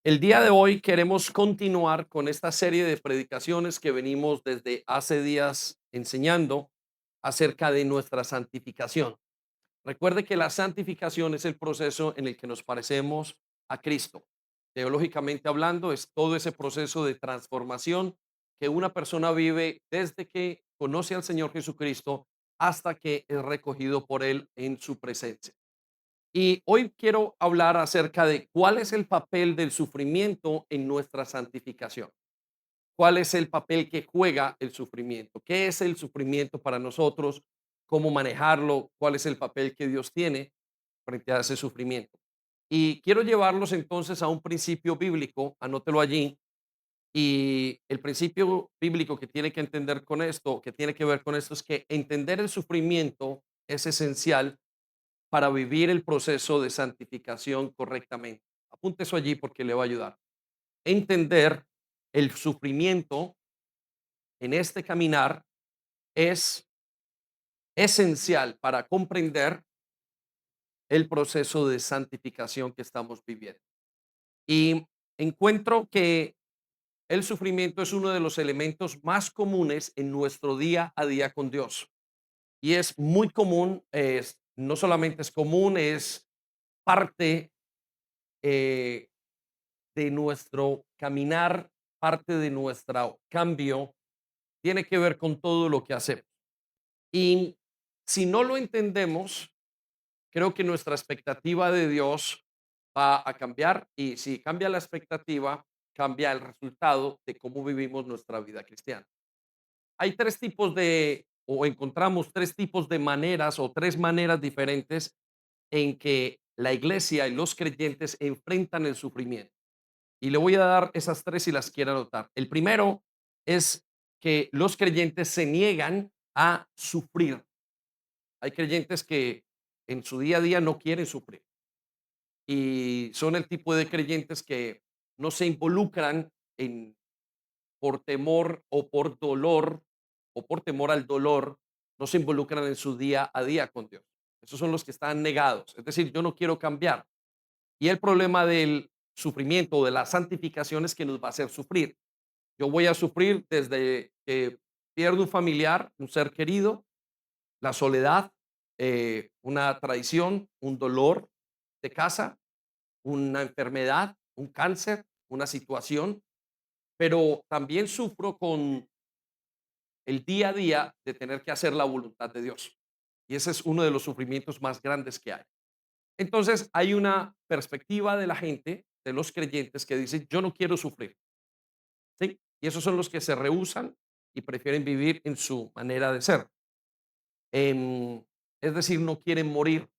El día de hoy queremos continuar con esta serie de predicaciones que venimos desde hace días enseñando acerca de nuestra santificación. Recuerde que la santificación es el proceso en el que nos parecemos a Cristo. Teológicamente hablando, es todo ese proceso de transformación que una persona vive desde que conoce al Señor Jesucristo hasta que es recogido por Él en su presencia. Y hoy quiero hablar acerca de cuál es el papel del sufrimiento en nuestra santificación. ¿Cuál es el papel que juega el sufrimiento? ¿Qué es el sufrimiento para nosotros? ¿Cómo manejarlo? ¿Cuál es el papel que Dios tiene frente a ese sufrimiento? Y quiero llevarlos entonces a un principio bíblico, anótelo allí. Y el principio bíblico que tiene que entender con esto, que tiene que ver con esto, es que entender el sufrimiento es esencial para vivir el proceso de santificación correctamente. Apunte eso allí porque le va a ayudar. Entender el sufrimiento en este caminar es esencial para comprender el proceso de santificación que estamos viviendo. Y encuentro que el sufrimiento es uno de los elementos más comunes en nuestro día a día con Dios. Y es muy común, no solamente es común, es parte eh, de nuestro caminar, parte de nuestro cambio, tiene que ver con todo lo que hacemos. Y si no lo entendemos, creo que nuestra expectativa de Dios va a cambiar y si cambia la expectativa, cambia el resultado de cómo vivimos nuestra vida cristiana. Hay tres tipos de, o encontramos tres tipos de maneras o tres maneras diferentes en que la iglesia y los creyentes enfrentan el sufrimiento. Y le voy a dar esas tres si las quiere anotar. El primero es que los creyentes se niegan a sufrir. Hay creyentes que en su día a día no quieren sufrir y son el tipo de creyentes que no se involucran en por temor o por dolor o por temor al dolor, no se involucran en su día a día con Dios. Esos son los que están negados. Es decir, yo no quiero cambiar. Y el problema del sufrimiento o de la santificación es que nos va a hacer sufrir. Yo voy a sufrir desde que pierdo un familiar, un ser querido, la soledad, una traición, un dolor de casa, una enfermedad, un cáncer, una situación, pero también sufro con el día a día de tener que hacer la voluntad de Dios. Y ese es uno de los sufrimientos más grandes que hay. Entonces, hay una perspectiva de la gente, de los creyentes, que dice, yo no quiero sufrir. ¿Sí? Y esos son los que se rehúsan y prefieren vivir en su manera de ser. Es decir, no quieren morir,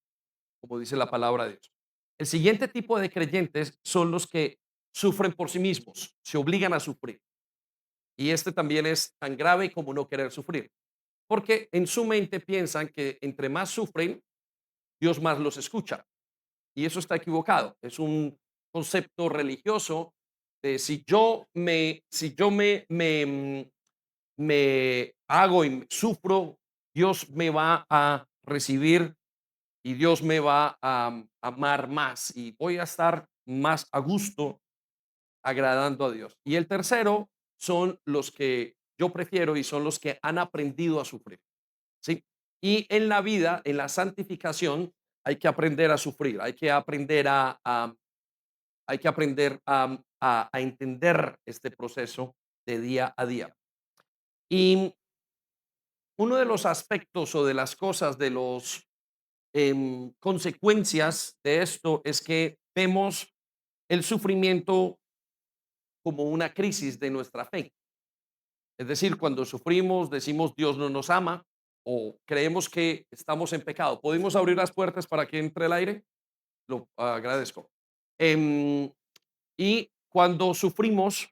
como dice la palabra de Dios. El siguiente tipo de creyentes son los que sufren por sí mismos, se obligan a sufrir. Y este también es tan grave como no querer sufrir, porque en su mente piensan que entre más sufren, Dios más los escucha. Y eso está equivocado. Es un concepto religioso de si yo me hago y sufro, Dios me va a recibir y Dios me va a amar más y voy a estar más a gusto agradando a Dios. Y el tercero son los que yo prefiero y son los que han aprendido a sufrir, ¿sí? Y en la vida, en la santificación, hay que aprender a sufrir, hay que aprender a entender este proceso de día a día. Y uno de los aspectos o de las cosas, de los consecuencias de esto es que vemos el sufrimiento como una crisis de nuestra fe. Es decir, cuando sufrimos, decimos Dios no nos ama o creemos que estamos en pecado. ¿Podemos abrir las puertas para que entre el aire? Lo agradezco. Em, y cuando sufrimos,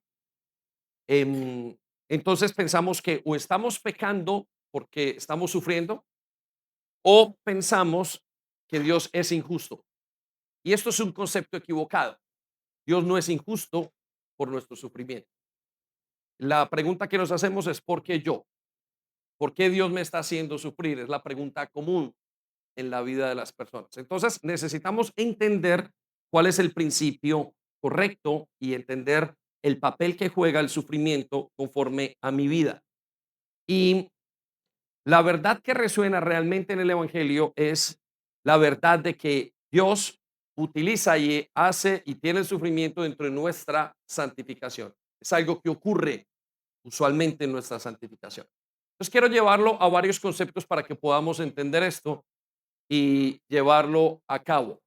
entonces pensamos que o estamos pecando porque estamos sufriendo o pensamos que Dios es injusto. Y esto es un concepto equivocado. Dios no es injusto por nuestro sufrimiento. La pregunta que nos hacemos es ¿por qué yo? ¿Por qué Dios me está haciendo sufrir? Es la pregunta común en la vida de las personas. Entonces necesitamos entender cuál es el principio correcto y entender el papel que juega el sufrimiento conforme a mi vida. Y la verdad que resuena realmente en el Evangelio es la verdad de que Dios utiliza y hace y tiene el sufrimiento dentro de nuestra santificación. Es algo que ocurre usualmente en nuestra santificación. Entonces quiero llevarlo a varios conceptos para que podamos entender esto y llevarlo a cabo.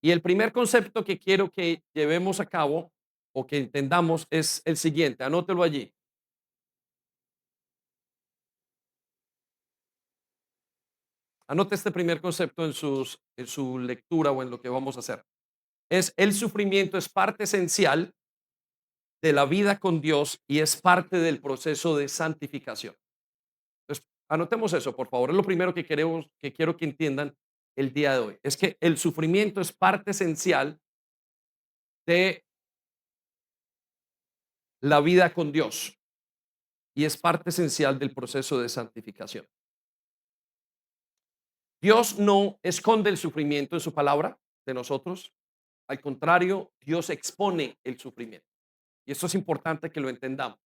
Y el primer concepto que quiero que llevemos a cabo o que entendamos es el siguiente, anótelo allí. Anote este primer concepto en su lectura o en lo que vamos a hacer. Es el sufrimiento es parte esencial de la vida con Dios y es parte del proceso de santificación. Entonces, anotemos eso, por favor. Es lo primero que quiero que entiendan el día de hoy. Es que el sufrimiento es parte esencial de la vida con Dios y es parte esencial del proceso de santificación. Dios no esconde el sufrimiento en su palabra de nosotros. Al contrario, Dios expone el sufrimiento. Y esto es importante que lo entendamos,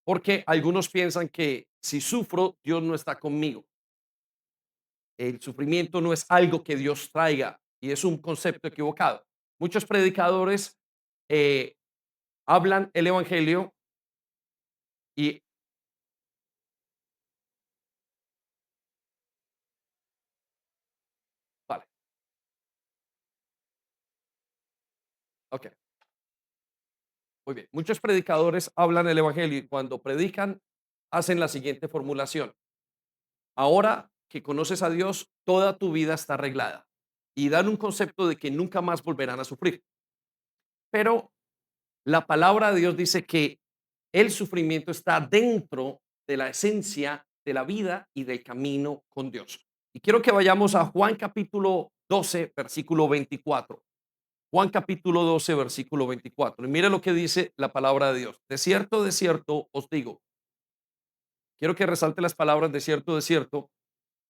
porque algunos piensan que si sufro, Dios no está conmigo. El sufrimiento no es algo que Dios traiga y es un concepto equivocado. Muchos predicadores eh, hablan el Evangelio y, vale, ok, muy bien. Muchos predicadores hablan el Evangelio y cuando predican hacen la siguiente formulación. Ahora que conoces a Dios, toda tu vida está arreglada y dan un concepto de que nunca más volverán a sufrir. Pero la palabra de Dios dice que el sufrimiento está dentro de la esencia de la vida y del camino con Dios. Y quiero que vayamos a Juan capítulo 12, versículo 24. Juan capítulo 12, versículo 24. Y mire lo que dice la palabra de Dios. De cierto os digo. Quiero que resalte las palabras de cierto.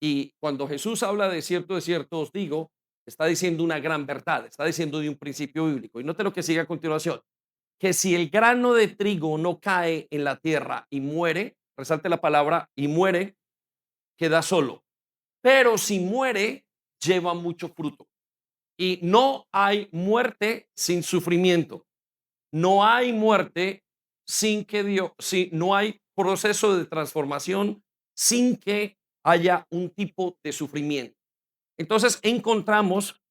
Y cuando Jesús habla de cierto os digo, está diciendo una gran verdad, está diciendo de un principio bíblico. Y note lo que sigue a continuación, que si el grano de trigo no cae en la tierra y muere, resalte la palabra, y muere, queda solo. Pero si muere, lleva mucho fruto. Y no hay muerte sin sufrimiento. No hay muerte sin que Dios, si no hay proceso de transformación sin que haya un tipo de sufrimiento. Entonces encontramos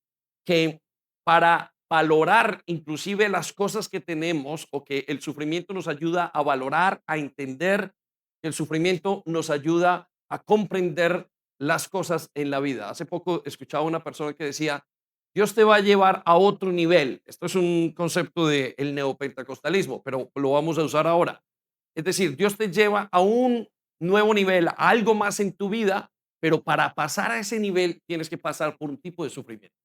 que para valorar inclusive las cosas que tenemos o que el sufrimiento nos ayuda a valorar, a entender, que el sufrimiento nos ayuda a comprender las cosas en la vida. Hace poco escuchaba una persona que decía, Dios te va a llevar a otro nivel. Esto es un concepto del neopentecostalismo, pero lo vamos a usar ahora. Es decir, Dios te lleva a un nuevo nivel, a algo más en tu vida, pero para pasar a ese nivel tienes que pasar por un tipo de sufrimiento.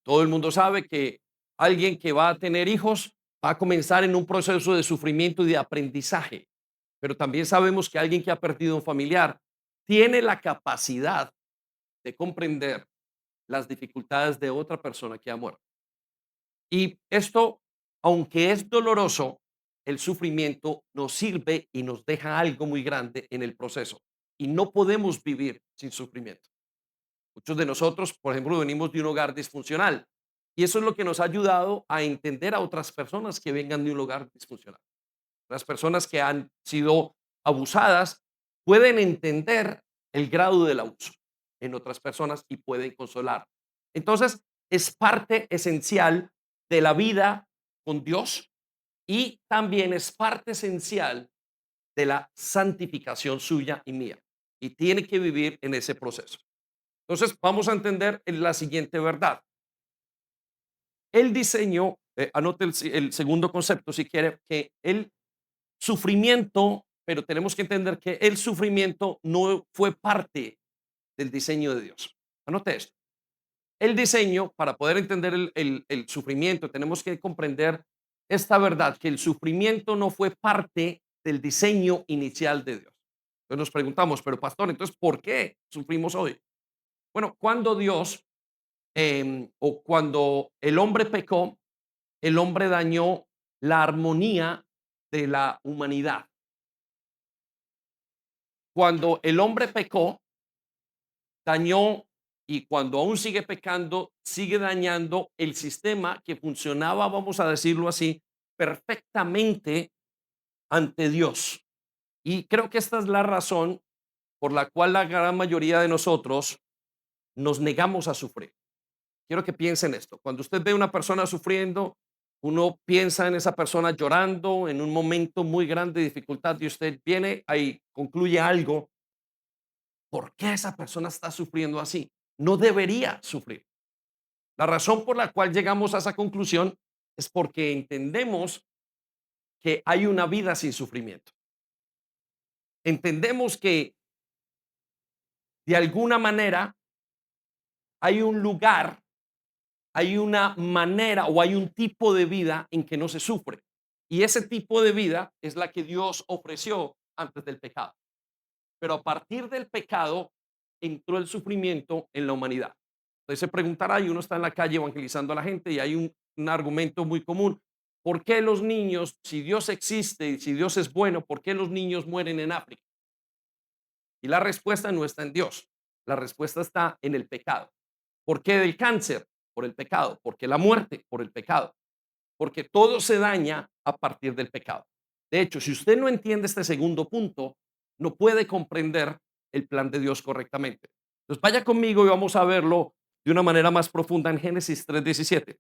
Todo el mundo sabe que alguien que va a tener hijos va a comenzar en un proceso de sufrimiento y de aprendizaje, pero también sabemos que alguien que ha perdido un familiar tiene la capacidad de comprender las dificultades de otra persona que ha muerto. Y esto, aunque es doloroso, el sufrimiento nos sirve y nos deja algo muy grande en el proceso. Y no podemos vivir sin sufrimiento. Muchos de nosotros, por ejemplo, venimos de un hogar disfuncional y eso es lo que nos ha ayudado a entender a otras personas que vengan de un hogar disfuncional. Las personas que han sido abusadas pueden entender el grado del abuso en otras personas y pueden consolar. Entonces, es parte esencial de la vida con Dios y también es parte esencial de la santificación suya y mía. Y tiene que vivir en ese proceso. Entonces, vamos a entender la siguiente verdad. El diseño, anote el segundo concepto si quiere, que el sufrimiento, pero tenemos que entender que el sufrimiento no fue parte del diseño de Dios. Anote esto. El diseño, para poder entender el sufrimiento, tenemos que comprender esta verdad, que el sufrimiento no fue parte del diseño inicial de Dios. Entonces nos preguntamos, pero pastor, entonces, ¿por qué sufrimos hoy? Bueno, cuando Dios o cuando el hombre pecó, el hombre dañó la armonía de la humanidad. Cuando el hombre pecó, dañó y cuando aún sigue pecando, sigue dañando el sistema que funcionaba, vamos a decirlo así, perfectamente ante Dios. Y creo que esta es la razón por la cual la gran mayoría de nosotros nos negamos a sufrir. Quiero que piensen esto. Cuando usted ve a una persona sufriendo, uno piensa en esa persona llorando en un momento muy grande de dificultad y usted viene ahí, concluye algo. ¿Por qué esa persona está sufriendo así? No debería sufrir. La razón por la cual llegamos a esa conclusión es porque entendemos que hay una vida sin sufrimiento. Entendemos que de alguna manera hay un lugar, hay una manera o hay un tipo de vida en que no se sufre. Y ese tipo de vida es la que Dios ofreció antes del pecado. Pero a partir del pecado entró el sufrimiento en la humanidad. Entonces se preguntará, y uno está en la calle evangelizando a la gente y hay un argumento muy común. ¿Por qué los niños, si Dios existe y si Dios es bueno, por qué los niños mueren en África? Y la respuesta no está en Dios. La respuesta está en el pecado. ¿Por qué del cáncer? Por el pecado. ¿Por qué la muerte? Por el pecado. Porque todo se daña a partir del pecado. De hecho, si usted no entiende este segundo punto, no puede comprender el plan de Dios correctamente. Entonces, vaya conmigo y vamos a verlo de una manera más profunda en Génesis 3:17.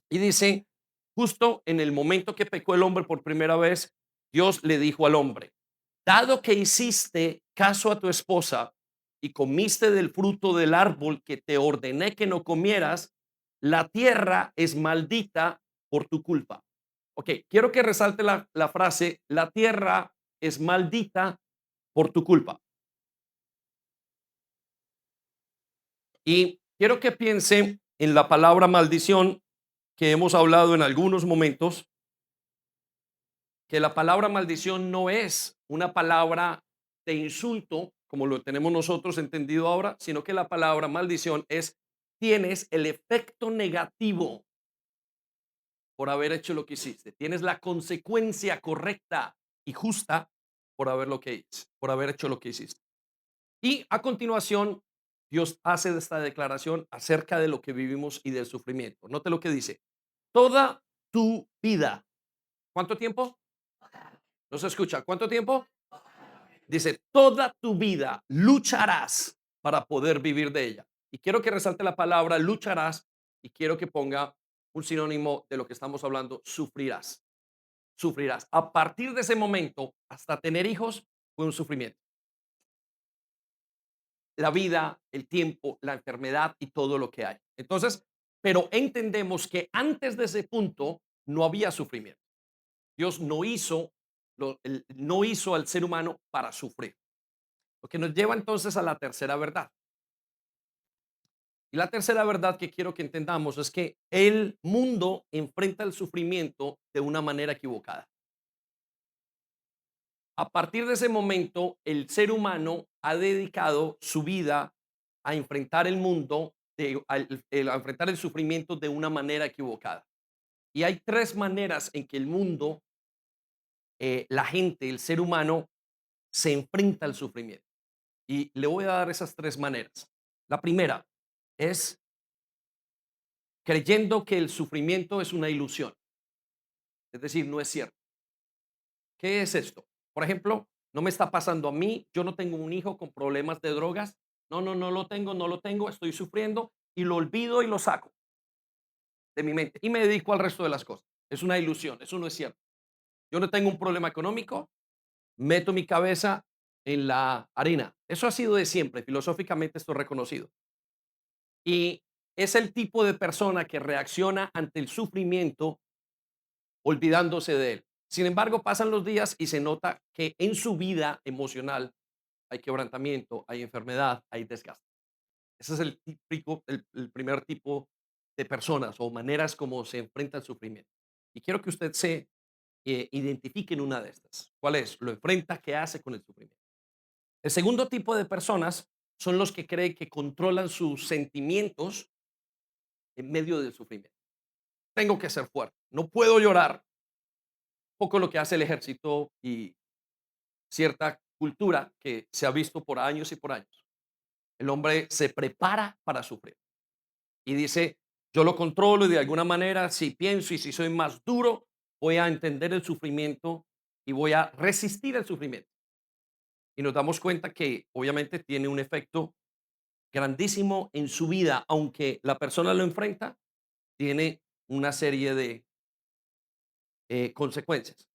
Y dice, justo en el momento que pecó el hombre por primera vez, Dios le dijo al hombre, dado que hiciste caso a tu esposa y comiste del fruto del árbol que te ordené que no comieras, la tierra es maldita por tu culpa. Ok, quiero que resalte la frase, la tierra es maldita por tu culpa. Y quiero que piense en la palabra maldición que hemos hablado en algunos momentos, que la palabra maldición no es una palabra de insulto, como lo tenemos nosotros entendido ahora, sino que la palabra maldición es, tienes el efecto negativo por haber hecho lo que hiciste, tienes la consecuencia correcta y justa por haber, lo que, por haber hecho lo que hiciste. Y a continuación, Dios hace esta declaración acerca de lo que vivimos y del sufrimiento. Note lo que dice, toda tu vida. ¿Cuánto tiempo? No se escucha. ¿Cuánto tiempo? Dice, toda tu vida lucharás para poder vivir de ella. Y quiero que resalte la palabra lucharás y quiero que ponga un sinónimo de lo que estamos hablando, sufrirás. Sufrirás. A partir de ese momento, hasta tener hijos, fue un sufrimiento. La vida, el tiempo, la enfermedad y todo lo que hay. Entonces, pero entendemos que antes de ese punto no había sufrimiento. Dios no hizo, no hizo al ser humano para sufrir. Lo que nos lleva entonces a la tercera verdad. Y la tercera verdad que quiero que entendamos es que el mundo enfrenta el sufrimiento de una manera equivocada. A partir de ese momento, el ser humano ha dedicado su vida a enfrentar el mundo, a enfrentar el sufrimiento de una manera equivocada. Y hay tres maneras en que el mundo, la gente, el ser humano, se enfrenta al sufrimiento. Y le voy a dar esas tres maneras. La primera es creyendo que el sufrimiento es una ilusión, es decir, no es cierto. ¿Qué es esto? Por ejemplo, no me está pasando a mí, yo no tengo un hijo con problemas de drogas, no, no, no lo tengo, no lo tengo, estoy sufriendo y lo olvido y lo saco de mi mente y me dedico al resto de las cosas. Es una ilusión, eso no es cierto. Yo no tengo un problema económico, meto mi cabeza en la arena. Eso ha sido de siempre, filosóficamente esto es reconocido. Y es el tipo de persona que reacciona ante el sufrimiento olvidándose de él. Sin embargo, pasan los días y se nota que en su vida emocional hay quebrantamiento, hay enfermedad, hay desgaste. Ese es el primer tipo de personas o maneras como se enfrenta el sufrimiento. Y quiero que usted se identifique en una de estas. ¿Cuál es? Lo enfrenta, ¿qué hace con el sufrimiento? El segundo tipo de personas son los que creen que controlan sus sentimientos en medio del sufrimiento. tengo que ser fuerte, no puedo llorar. Poco lo que hace el ejército y cierta cultura que se ha visto por años y por años. El hombre se prepara para sufrir y dice, yo lo controlo y de alguna manera, si pienso y si soy más duro, voy a entender el sufrimiento y voy a resistir el sufrimiento. Y nos damos cuenta que obviamente tiene un efecto grandísimo en su vida, aunque la persona lo enfrenta, tiene una serie de consecuencias.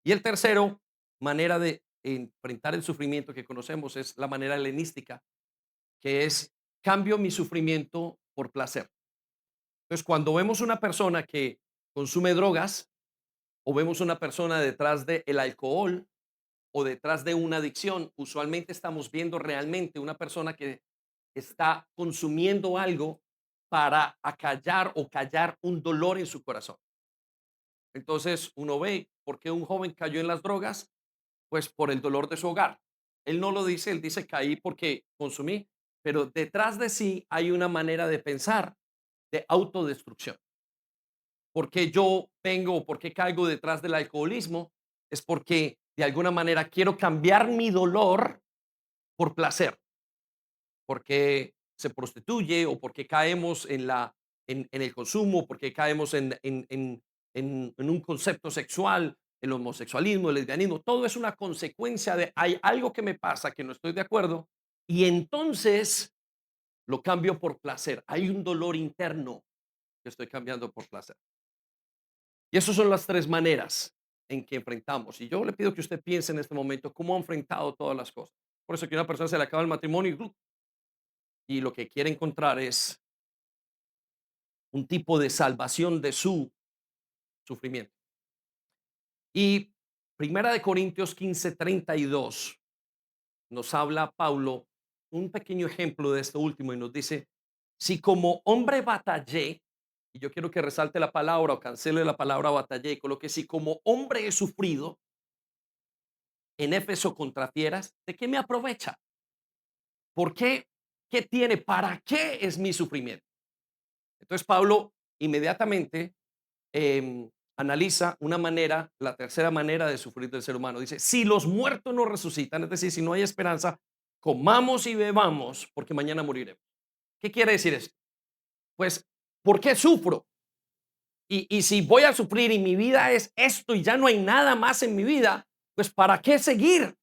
Y el tercero, manera de enfrentar el sufrimiento que conocemos es la manera helenística, que es cambio mi sufrimiento por placer. Entonces, cuando vemos una persona que consume drogas o vemos una persona detrás del alcohol o detrás de una adicción, usualmente estamos viendo realmente una persona que está consumiendo algo para acallar o callar un dolor en su corazón. Entonces uno ve por qué un joven cayó en las drogas, pues por el dolor de su hogar. Él no lo dice, él dice caí porque consumí, pero detrás de sí hay una manera de pensar de autodestrucción. ¿Por qué yo vengo o por qué caigo detrás del alcoholismo? Es porque de alguna manera quiero cambiar mi dolor por placer, porque se prostituye o porque caemos en el consumo, porque caemos en un concepto sexual, el homosexualismo, el lesbianismo, todo es una consecuencia de hay algo que me pasa que no estoy de acuerdo y entonces lo cambio por placer. Hay un dolor interno que estoy cambiando por placer. Y esas son las tres maneras en que enfrentamos. Y yo le pido que usted piense en este momento cómo ha enfrentado todas las cosas. Por eso que a una persona se le acaba el matrimonio y lo que quiere encontrar es un tipo de salvación de su sufrimiento. Y Primera de Corintios 15:32 nos habla Pablo un pequeño ejemplo de esto último y nos dice, si como hombre batallé, y yo quiero que resalte la palabra o cancele la palabra batallé y coloque si como hombre he sufrido en Éfeso contra fieras, ¿de qué me aprovecha? ¿Por qué? ¿Qué tiene? ¿Para qué es mi sufrimiento? Entonces Pablo inmediatamente analiza una manera, la tercera manera de sufrir del ser humano. Dice, si los muertos no resucitan, es decir, si no hay esperanza, comamos y bebamos porque mañana moriremos. ¿Qué quiere decir esto? Pues, ¿por qué sufro? Y si voy a sufrir y mi vida es esto y ya no hay nada más en mi vida, pues ¿para qué seguir?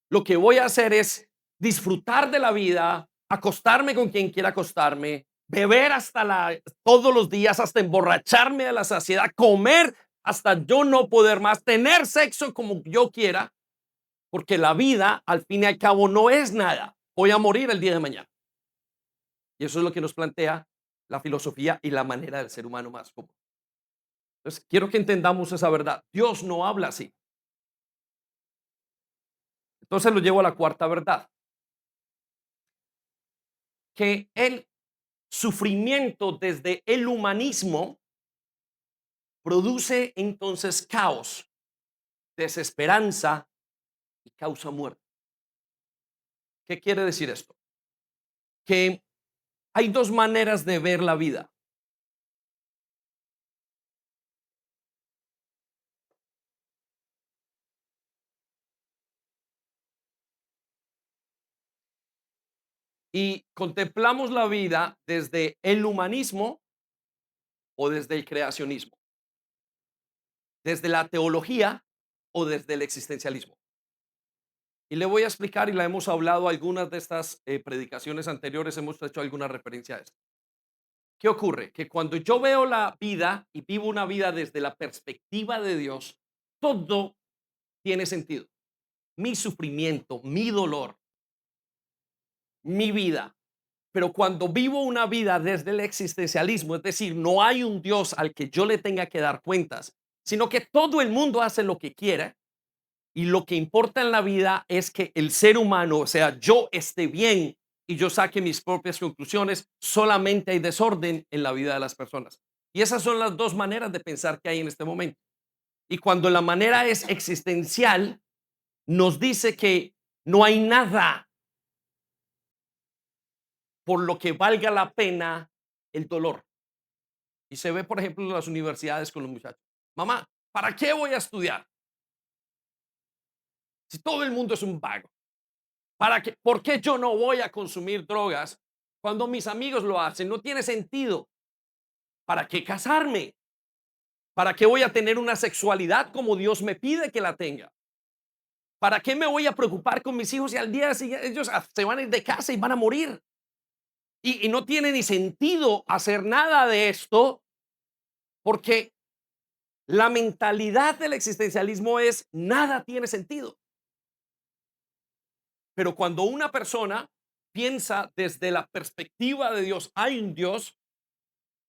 Lo que voy a hacer es disfrutar de la vida, acostarme con quien quiera acostarme, beber todos los días hasta emborracharme a la saciedad, comer hasta yo no poder más, tener sexo como yo quiera, porque la vida al fin y al cabo no es nada. Voy a morir el día de mañana. Y eso es lo que nos plantea la filosofía y la manera del ser humano más común. Entonces, quiero que entendamos esa verdad. Dios no habla así. Entonces lo llevo a la cuarta verdad, que el sufrimiento desde el humanismo produce entonces caos, desesperanza y causa muerte. ¿Qué quiere decir esto? Que hay dos maneras de ver la vida y contemplamos la vida desde el humanismo o desde el creacionismo, desde la teología o desde el existencialismo. Y le voy a explicar, y la hemos hablado algunas de estas predicaciones anteriores, hemos hecho alguna referencia a esto. ¿Qué ocurre? Que cuando yo veo la vida y vivo una vida desde la perspectiva de Dios, todo tiene sentido. Mi sufrimiento, mi dolor, mi vida. Pero cuando vivo una vida desde el existencialismo, es decir, no hay un Dios al que yo le tenga que dar cuentas, sino que todo el mundo hace lo que quiere y lo que importa en la vida es que el ser humano, o sea, yo esté bien y yo saque mis propias conclusiones, solamente hay desorden en la vida de las personas. Y esas son las dos maneras de pensar que hay en este momento. Y cuando la manera es existencial, nos dice que no hay nada por lo que valga la pena el dolor. Y se ve, por ejemplo, en las universidades con los muchachos. Mamá, ¿para qué voy a estudiar si todo el mundo es un vago? ¿Para qué? ¿Por qué yo no voy a consumir drogas cuando mis amigos lo hacen? No tiene sentido. ¿Para qué casarme? ¿Para qué voy a tener una sexualidad como Dios me pide que la tenga? ¿Para qué me voy a preocupar con mis hijos y al día siguiente ellos se van a ir de casa y van a morir? Y no tiene ni sentido hacer nada de esto porque la mentalidad del existencialismo es nada tiene sentido. Pero cuando una persona piensa desde la perspectiva de Dios, hay un Dios,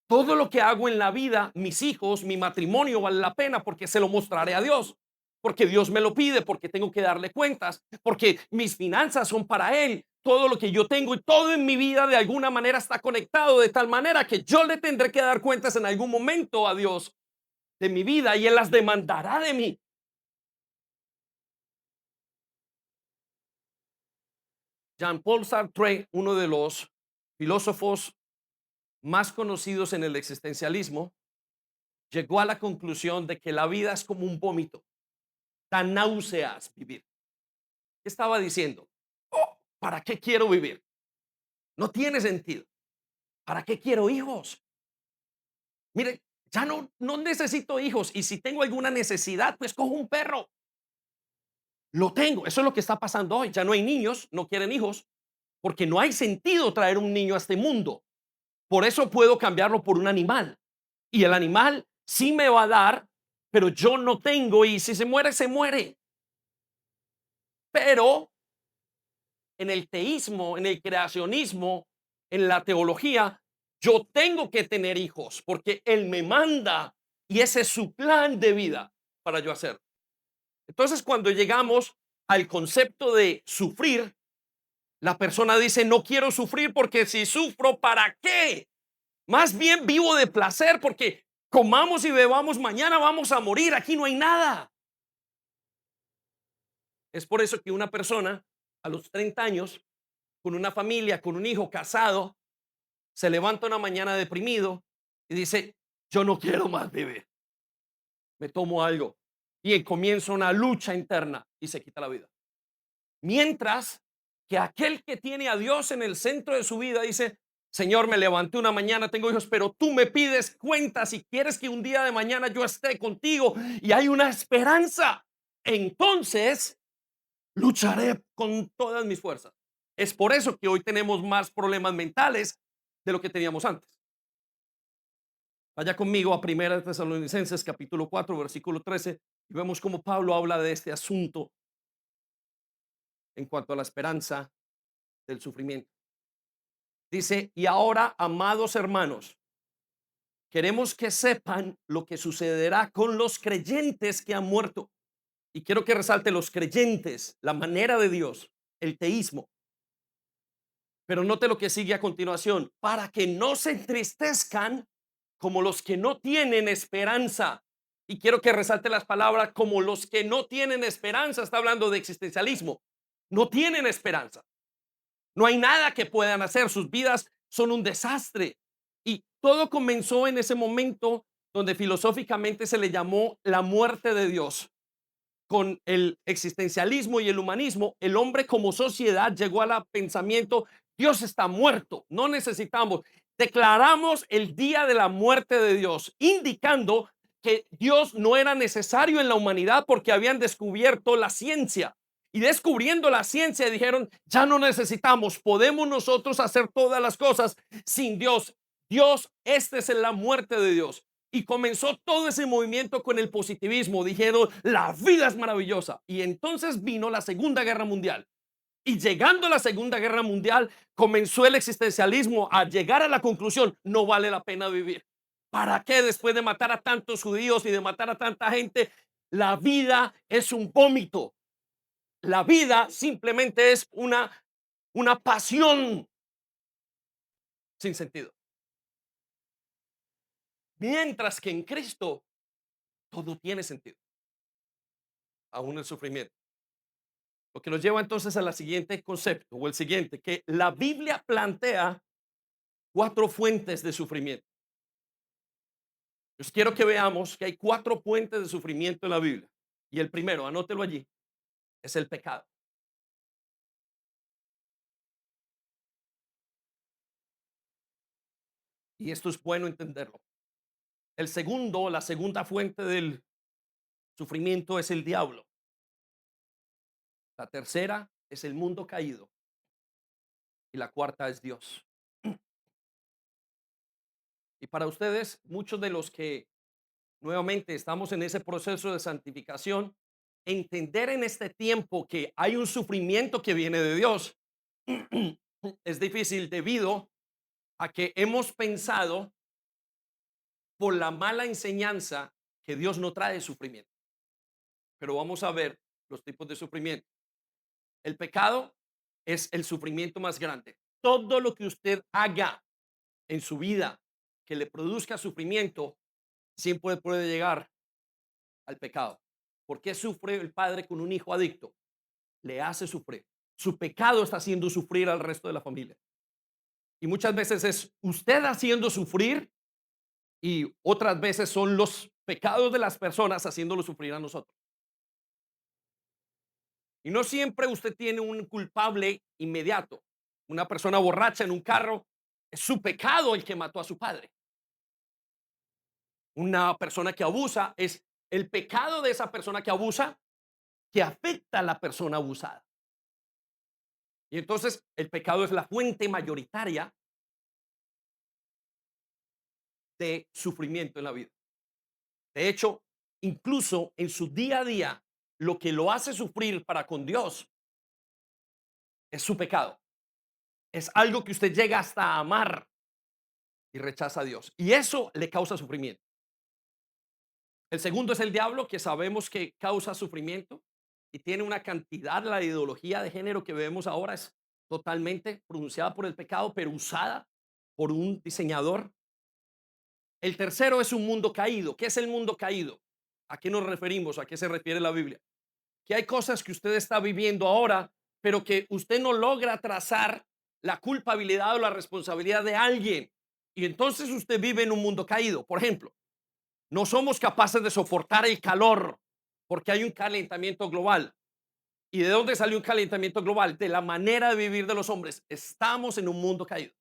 todo lo que hago en la vida, mis hijos, mi matrimonio vale la pena porque se lo mostraré a Dios, porque Dios me lo pide, porque tengo que darle cuentas, porque mis finanzas son para Él, todo lo que yo tengo y todo en mi vida de alguna manera está conectado de tal manera que yo le tendré que dar cuentas en algún momento a Dios de mi vida y Él las demandará de mí. Jean-Paul Sartre, uno de los filósofos más conocidos en el existencialismo, llegó a la conclusión de que la vida es como un vómito, da náuseas vivir. ¿Qué estaba diciendo? Oh, ¿para qué quiero vivir? No tiene sentido. ¿Para qué quiero hijos? Mire, ya no necesito hijos y si tengo alguna necesidad, pues cojo un perro. Lo tengo. Eso es lo que está pasando hoy. Ya no hay niños, no quieren hijos, porque no hay sentido traer un niño a este mundo. Por eso puedo cambiarlo por un animal. Y el animal sí me va a dar, pero yo no tengo y si se muere, se muere. Pero en el teísmo, en el creacionismo, en la teología, yo tengo que tener hijos porque Él me manda y ese es su plan de vida para yo hacer. Entonces, cuando llegamos al concepto de sufrir, la persona dice, no quiero sufrir porque si sufro, ¿para qué? Más bien vivo de placer porque comamos y bebamos, mañana vamos a morir, aquí no hay nada. Es por eso que una persona a los 30 años, con una familia, con un hijo casado, se levanta una mañana deprimido y dice, yo no quiero más vivir, me tomo algo y comienza una lucha interna y se quita la vida. Mientras que aquel que tiene a Dios en el centro de su vida dice, Señor, me levanté una mañana, tengo hijos, pero tú me pides cuentas y quieres que un día de mañana yo esté contigo y hay una esperanza. Entonces lucharé con todas mis fuerzas. Es por eso que hoy tenemos más problemas mentales de lo que teníamos antes. Vaya conmigo a Primera de Tesalonicenses capítulo 4 versículo 13 y vemos cómo Pablo habla de este asunto en cuanto a la esperanza del sufrimiento. Dice, y ahora, amados hermanos, queremos que sepan lo que sucederá con los creyentes que han muerto. Y quiero que resalte los creyentes, la manera de Dios, el teísmo. Pero note lo que sigue a continuación, para que no se entristezcan como los que no tienen esperanza. Y quiero que resalte las palabras como los que no tienen esperanza. Está hablando de existencialismo. No tienen esperanza. No hay nada que puedan hacer. Sus vidas son un desastre. Y todo comenzó en ese momento donde filosóficamente se le llamó la muerte de Dios. Con el existencialismo y el humanismo, el hombre como sociedad llegó al pensamiento, Dios está muerto, no necesitamos. Declaramos el día de la muerte de Dios, indicando que Dios no era necesario en la humanidad porque habían descubierto la ciencia. Y descubriendo la ciencia dijeron, ya no necesitamos, podemos nosotros hacer todas las cosas sin Dios. Dios, esta es la muerte de Dios. Y comenzó todo ese movimiento con el positivismo. Dijeron, la vida es maravillosa. Y entonces vino la Segunda Guerra Mundial. Y llegando a la Segunda Guerra Mundial, comenzó el existencialismo a llegar a la conclusión, no vale la pena vivir. ¿Para qué después de matar a tantos judíos y de matar a tanta gente? La vida es un vómito. La vida simplemente es una pasión sin sentido. Mientras que en Cristo todo tiene sentido, aún el sufrimiento. Lo que nos lleva entonces a la siguiente concepto o el siguiente, que la Biblia plantea cuatro fuentes de sufrimiento. Pues quiero que veamos que hay cuatro puentes de sufrimiento en la Biblia. Y el primero, anótelo allí, es el pecado. Y esto es bueno entenderlo. El segundo, la segunda fuente del sufrimiento es el diablo. La tercera es el mundo caído. Y la cuarta es Dios. Y para ustedes, muchos de los que nuevamente estamos en ese proceso de santificación, entender en este tiempo que hay un sufrimiento que viene de Dios es difícil debido a que hemos pensado por la mala enseñanza que Dios no trae sufrimiento. Pero vamos a ver los tipos de sufrimiento. El pecado es el sufrimiento más grande. Todo lo que usted haga en su vida que le produzca sufrimiento siempre puede llegar al pecado. ¿Por qué sufre el padre con un hijo adicto? Le hace sufrir. Su pecado está haciendo sufrir al resto de la familia. Y muchas veces es usted haciendo sufrir y otras veces son los pecados de las personas haciéndolo sufrir a nosotros. Y no siempre usted tiene un culpable inmediato. Una persona borracha en un carro, es su pecado el que mató a su padre. Una persona que abusa es el pecado de esa persona que abusa que afecta a la persona abusada. Y entonces el pecado es la fuente mayoritaria de sufrimiento en la vida. De hecho, incluso en su día a día, lo que lo hace sufrir para con Dios es su pecado. Es algo que usted llega hasta a amar y rechaza a Dios. Y eso le causa sufrimiento. El segundo es el diablo, que sabemos que causa sufrimiento y tiene una cantidad, la ideología de género que vemos ahora es totalmente pronunciada por el pecado, pero usada por un diseñador. El tercero es un mundo caído. ¿Qué es el mundo caído? ¿A qué nos referimos? ¿A qué se refiere la Biblia? Que hay cosas que usted está viviendo ahora, pero que usted no logra trazar la culpabilidad o la responsabilidad de alguien. Y entonces usted vive en un mundo caído. Por ejemplo, no somos capaces de soportar el calor porque hay un calentamiento global. ¿Y de dónde salió un calentamiento global? De la manera de vivir de los hombres. Estamos en un mundo caído.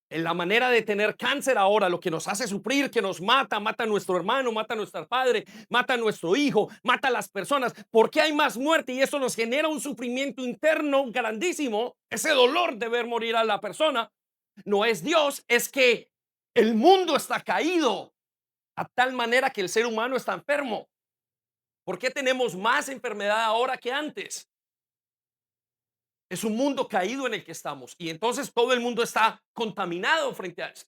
En la manera de tener cáncer ahora, lo que nos hace sufrir, que nos mata, mata a nuestro hermano, mata a nuestro padre, mata a nuestro hijo, mata a las personas. ¿Por qué hay más muerte? Y eso nos genera un sufrimiento interno grandísimo. Ese dolor de ver morir a la persona no es Dios, es que el mundo está caído a tal manera que el ser humano está enfermo. ¿Por qué tenemos más enfermedad ahora que antes? Es un mundo caído en el que estamos y entonces todo el mundo está contaminado frente a eso.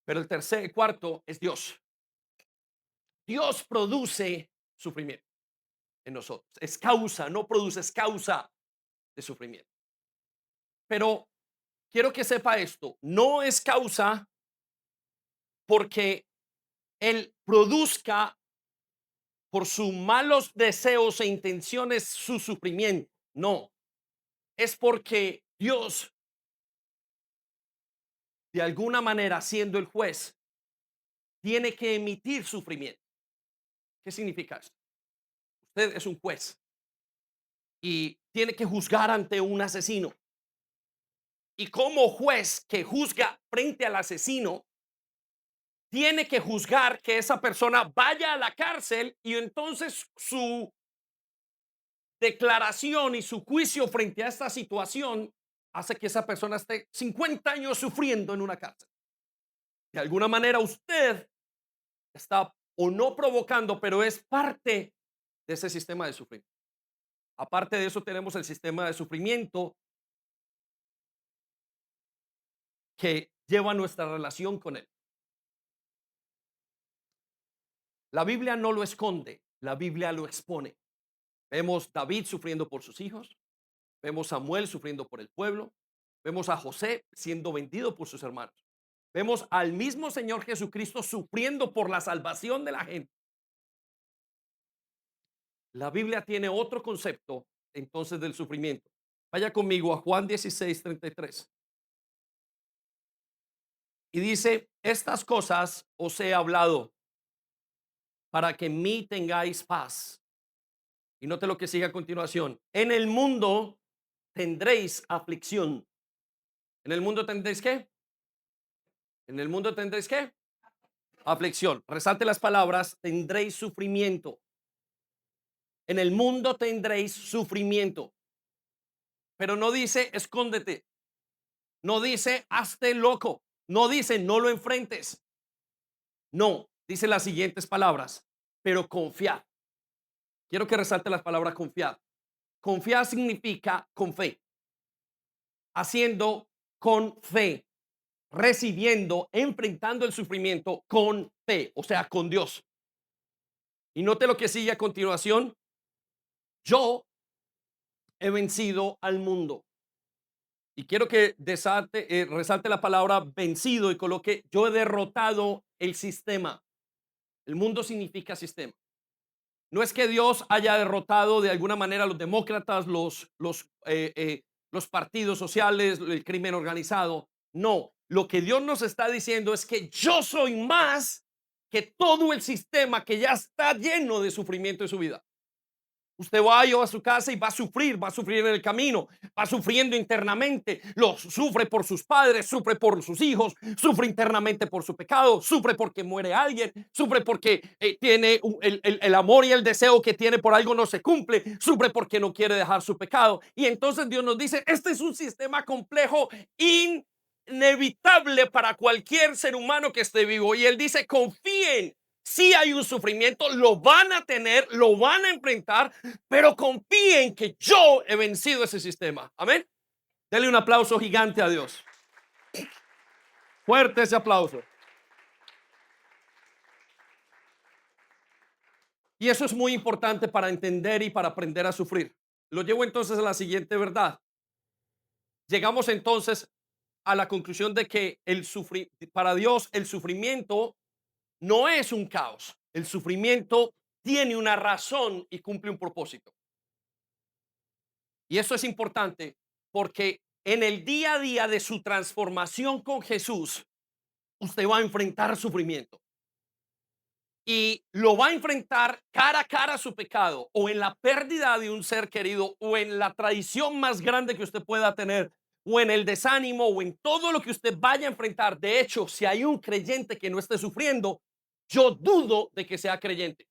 Pero el tercer, el cuarto es Dios. Dios produce sufrimiento en nosotros. Es causa, no produce, es causa de sufrimiento. Pero quiero que sepa esto, no es causa porque Él produzca por sus malos deseos e intenciones su sufrimiento. No, es porque Dios, de alguna manera, siendo el juez, tiene que emitir sufrimiento. ¿Qué significa esto? Usted es un juez y tiene que juzgar ante un asesino. Y como juez que juzga frente al asesino, tiene que juzgar que esa persona vaya a la cárcel y entonces su declaración y su juicio frente a esta situación hace que esa persona esté 50 años sufriendo en una cárcel. De alguna manera usted está o no provocando, pero es parte de ese sistema de sufrimiento. Aparte de eso, tenemos el sistema de sufrimiento que lleva nuestra relación con él. La Biblia no lo esconde, la Biblia lo expone. Vemos David sufriendo por sus hijos, vemos Samuel sufriendo por el pueblo, vemos a José siendo vendido por sus hermanos. Vemos al mismo Señor Jesucristo sufriendo por la salvación de la gente. La Biblia tiene otro concepto entonces del sufrimiento. Vaya conmigo a Juan 16:33. Y dice, Estas cosas os he hablado para que en mí tengáis paz. Y note lo que sigue a continuación. En el mundo tendréis aflicción. ¿En el mundo tendréis qué? ¿En el mundo tendréis qué? Aflicción. Resalte las palabras, tendréis sufrimiento. En el mundo tendréis sufrimiento. Pero no dice escóndete. No dice hazte loco. No dice no lo enfrentes. No, dice las siguientes palabras. Pero confiad. Quiero que resalte las palabras confiad. Confiar significa con fe, haciendo con fe, recibiendo, enfrentando el sufrimiento con fe, o sea, con Dios. Y note lo que sigue a continuación. Yo he vencido al mundo. Y quiero que resalte la palabra vencido y coloque yo he derrotado el sistema. El mundo significa sistema. No es que Dios haya derrotado de alguna manera a los demócratas, los partidos sociales, el crimen organizado. No, lo que Dios nos está diciendo es que yo soy más que todo el sistema que ya está lleno de sufrimiento en su vida. Usted va a su casa y va a sufrir en el camino, va sufriendo internamente, lo sufre por sus padres, sufre por sus hijos, sufre internamente por su pecado, sufre porque muere alguien, sufre porque tiene el amor y el deseo que tiene por algo no se cumple, sufre porque no quiere dejar su pecado. Y entonces Dios nos dice, este es un sistema complejo, inevitable para cualquier ser humano que esté vivo. Y Él dice, confíen. Si hay un sufrimiento, lo van a tener, lo van a enfrentar, pero confíen que yo he vencido ese sistema. Amén. Dele un aplauso gigante a Dios. Fuerte ese aplauso. Y eso es muy importante para entender y para aprender a sufrir. Lo llevo entonces a la siguiente verdad. Llegamos entonces a la conclusión de que para Dios el sufrimiento no es un caos. El sufrimiento tiene una razón y cumple un propósito. Y eso es importante porque en el día a día de su transformación con Jesús, usted va a enfrentar sufrimiento y lo va a enfrentar cara a cara a su pecado o en la pérdida de un ser querido o en la traición más grande que usted pueda tener o en el desánimo o en todo lo que usted vaya a enfrentar. De hecho, si hay un creyente que no esté sufriendo, yo dudo de que sea creyente.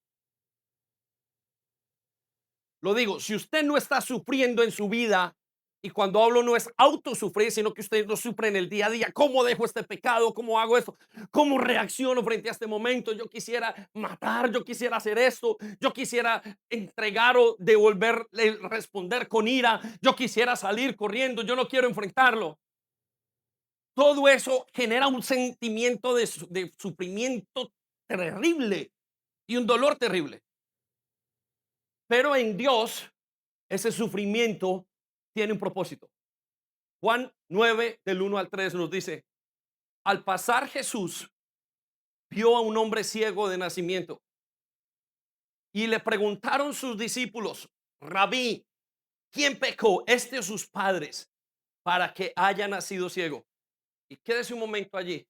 Lo digo, si usted no está sufriendo en su vida, y cuando hablo no es autosufrir, sino que usted lo sufre en el día a día. ¿Cómo dejo este pecado? ¿Cómo hago esto? ¿Cómo reacciono frente a este momento? Yo quisiera matar, yo quisiera hacer esto, yo quisiera entregar o devolver, responder con ira, yo quisiera salir corriendo, yo no quiero enfrentarlo. Todo eso genera un sentimiento de sufrimiento terrible y un dolor terrible. Pero en Dios, ese sufrimiento tiene un propósito. Juan 9, del 1 al 3 nos dice, al pasar Jesús vio a un hombre ciego de nacimiento y le preguntaron sus discípulos, Rabí, ¿quién pecó, este o sus padres, para que haya nacido ciego? Y quédese un momento allí.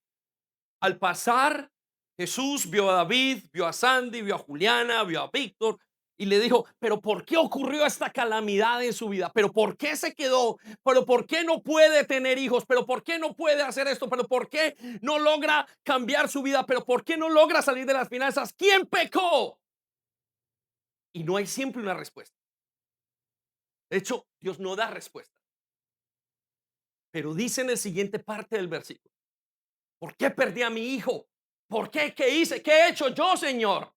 Al pasar, Jesús vio a David, vio a Sandy, vio a Juliana, vio a Víctor y le dijo, pero ¿por qué ocurrió esta calamidad en su vida? ¿Pero por qué se quedó? ¿Pero por qué no puede tener hijos? ¿Pero por qué no puede hacer esto? ¿Pero por qué no logra cambiar su vida? ¿Pero por qué no logra salir de las finanzas? ¿Quién pecó? Y no hay siempre una respuesta. De hecho, Dios no da respuesta. Pero dice en la siguiente parte del versículo, ¿por qué perdí a mi hijo? ¿Por qué? ¿Qué hice? ¿Qué he hecho yo, Señor?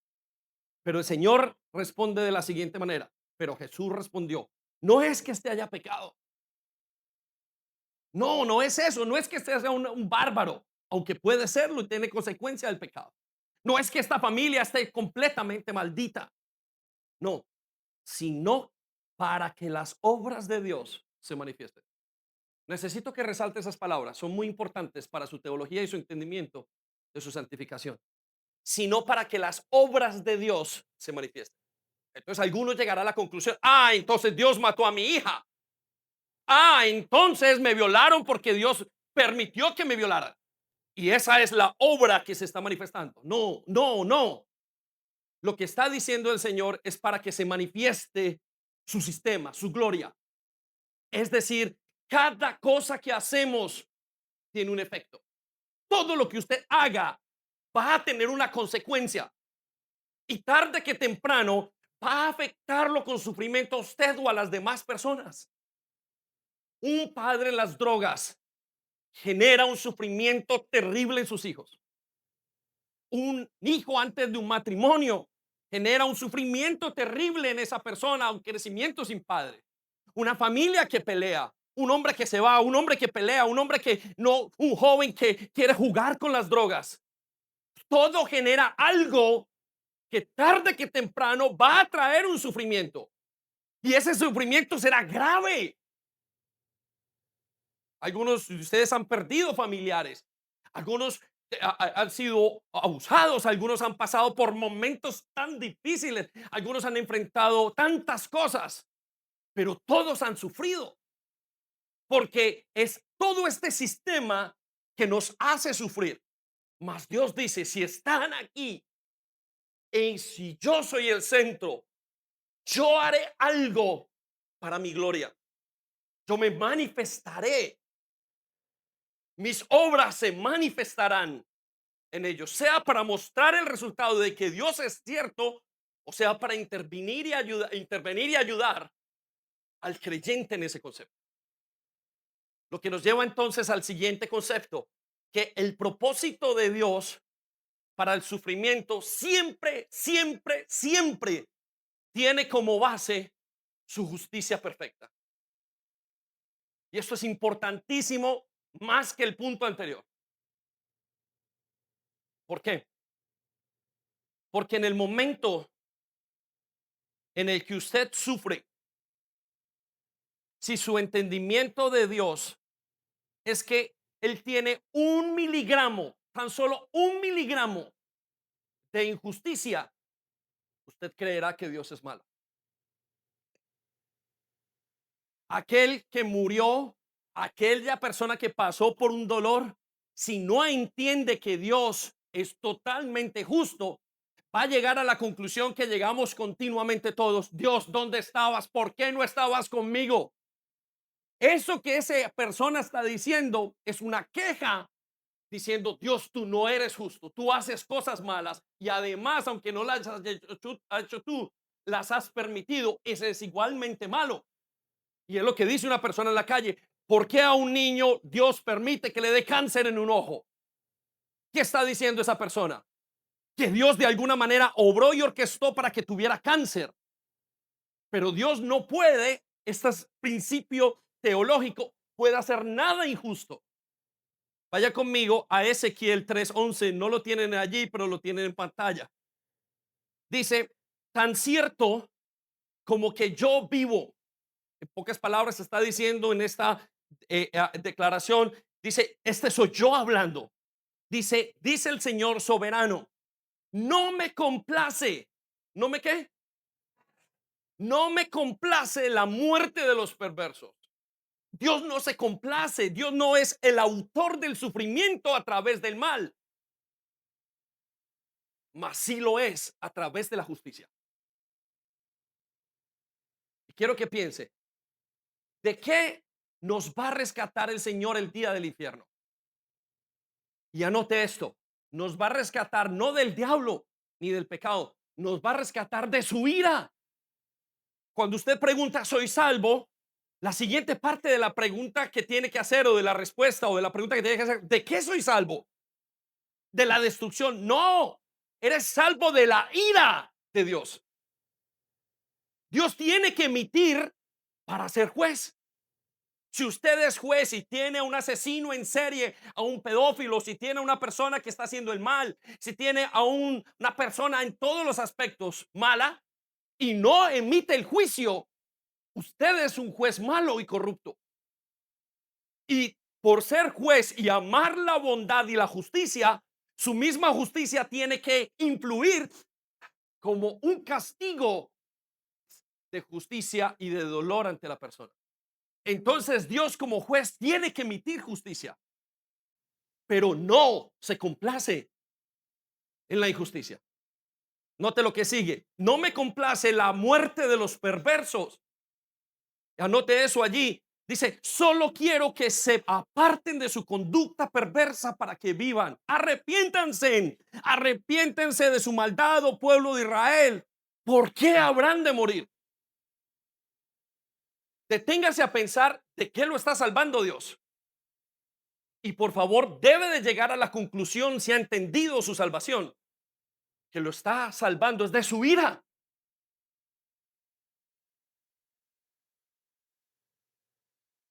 Pero el Señor responde de la siguiente manera. Pero Jesús respondió, no es que este haya pecado. No, no es eso. No es que este sea un bárbaro, aunque puede serlo y tiene consecuencia del pecado. No es que esta familia esté completamente maldita. No, sino para que las obras de Dios se manifiesten. Necesito que resalte esas palabras. Son muy importantes para su teología y su entendimiento de su santificación. Sino para que las obras de Dios se manifiesten. Entonces algunos llegarán a la conclusión, entonces Dios mató a mi hija. Entonces me violaron porque Dios permitió que me violaran. y esa es la obra que se está manifestando. No, no, no. Lo que está diciendo el Señor es para que se manifieste su sistema, su gloria. Es decir, cada cosa que hacemos tiene un efecto. Todo lo que usted haga va a tener una consecuencia y tarde que temprano va a afectarlo con sufrimiento a usted o a las demás personas. Un padre en las drogas genera un sufrimiento terrible en sus hijos. Un hijo antes de un matrimonio genera un sufrimiento terrible en esa persona, un crecimiento sin padre. Una familia que pelea, un hombre que se va, un hombre que pelea, un hombre que no, un joven que quiere jugar con las drogas. Todo genera algo que tarde que temprano va a traer un sufrimiento. Y ese sufrimiento será grave. Algunos de ustedes han perdido familiares. Algunos han sido abusados. Algunos han pasado por momentos tan difíciles. Algunos han enfrentado tantas cosas. Pero todos han sufrido. Porque es todo este sistema que nos hace sufrir. Mas Dios dice, si están aquí y si yo soy el centro, yo haré algo para mi gloria. Yo me manifestaré. Mis obras se manifestarán en ellos, sea para mostrar el resultado de que Dios es cierto, o sea para intervenir y ayudar al creyente en ese concepto. Lo que nos lleva entonces al siguiente concepto, que el propósito de Dios para el sufrimiento siempre, siempre, siempre tiene como base su justicia perfecta. Y esto es importantísimo más que el punto anterior. ¿Por qué? Porque en el momento en el que usted sufre, si su entendimiento de Dios es que Él tiene 1 miligramo, tan solo 1 miligramo de injusticia, usted creerá que Dios es malo. Aquel que murió, aquella persona que pasó por un dolor, si no entiende que Dios es totalmente justo, va a llegar a la conclusión que llegamos continuamente todos. Dios, ¿dónde estabas? ¿Por qué no estabas conmigo? Eso que esa persona está diciendo es una queja diciendo, Dios, tú no eres justo, tú haces cosas malas y además, aunque no las has hecho tú, las has permitido, ese es igualmente malo. Y es lo que dice una persona en la calle, ¿por qué a un niño Dios permite que le dé cáncer en un ojo? ¿Qué está diciendo esa persona? Que Dios de alguna manera obró y orquestó para que tuviera cáncer. Pero Dios no puede, este es principio teológico, puede hacer nada injusto. Vaya conmigo a Ezequiel 3:11, no lo tienen allí, pero lo tienen en pantalla. Dice, tan cierto como que yo vivo. En pocas palabras está diciendo en esta declaración, dice, este soy yo hablando. Dice el Señor soberano, no me complace, ¿no me qué? No me complace la muerte de los perversos. Dios no se complace, Dios no es el autor del sufrimiento a través del mal, mas sí lo es a través de la justicia. Y quiero que piense, ¿de qué nos va a rescatar el Señor el día del infierno? Y anote esto, nos va a rescatar no del diablo ni del pecado, nos va a rescatar de su ira. Cuando usted pregunta, ¿soy salvo? La siguiente parte de la pregunta que tiene que hacer o de la respuesta o de la pregunta que tiene que hacer, ¿de qué soy salvo? ¿De la destrucción? No, eres salvo de la ira de Dios. Dios tiene que emitir para ser juez. Si usted es juez y tiene a un asesino en serie, a un pedófilo, si tiene a una persona que está haciendo el mal, si tiene a una persona en todos los aspectos mala y no emite el juicio, usted es un juez malo y corrupto. Y por ser juez y amar la bondad y la justicia, su misma justicia tiene que influir como un castigo de justicia y de dolor ante la persona. Entonces Dios como juez tiene que emitir justicia. pero no se complace en la injusticia. Note lo que sigue. No me complace la muerte de los perversos. Anote eso allí. Dice, solo quiero que se aparten de su conducta perversa para que vivan. Arrepiéntanse, arrepiéntense de su maldad, oh pueblo de Israel. ¿Por qué habrán de morir? Deténgase a pensar de qué lo está salvando Dios. Y por favor, debe de llegar a la conclusión, si ha entendido su salvación, que lo está salvando es de su ira.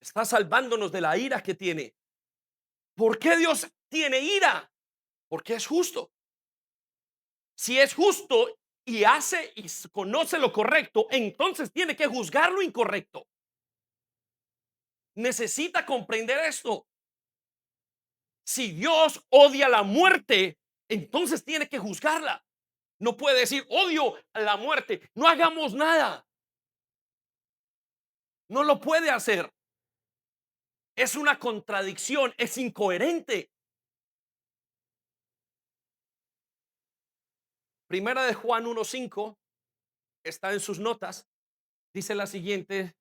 Está salvándonos de la ira que tiene. ¿Por qué Dios tiene ira? Porque es justo. Si es justo y hace y conoce lo correcto, entonces tiene que juzgar lo incorrecto. Necesita comprender esto. Si Dios odia la muerte, entonces tiene que juzgarla. No puede decir odio a la muerte, no hagamos nada. No lo puede hacer. Es una contradicción, es incoherente. Primera de Juan 1:5 está en sus notas. Dice la siguiente,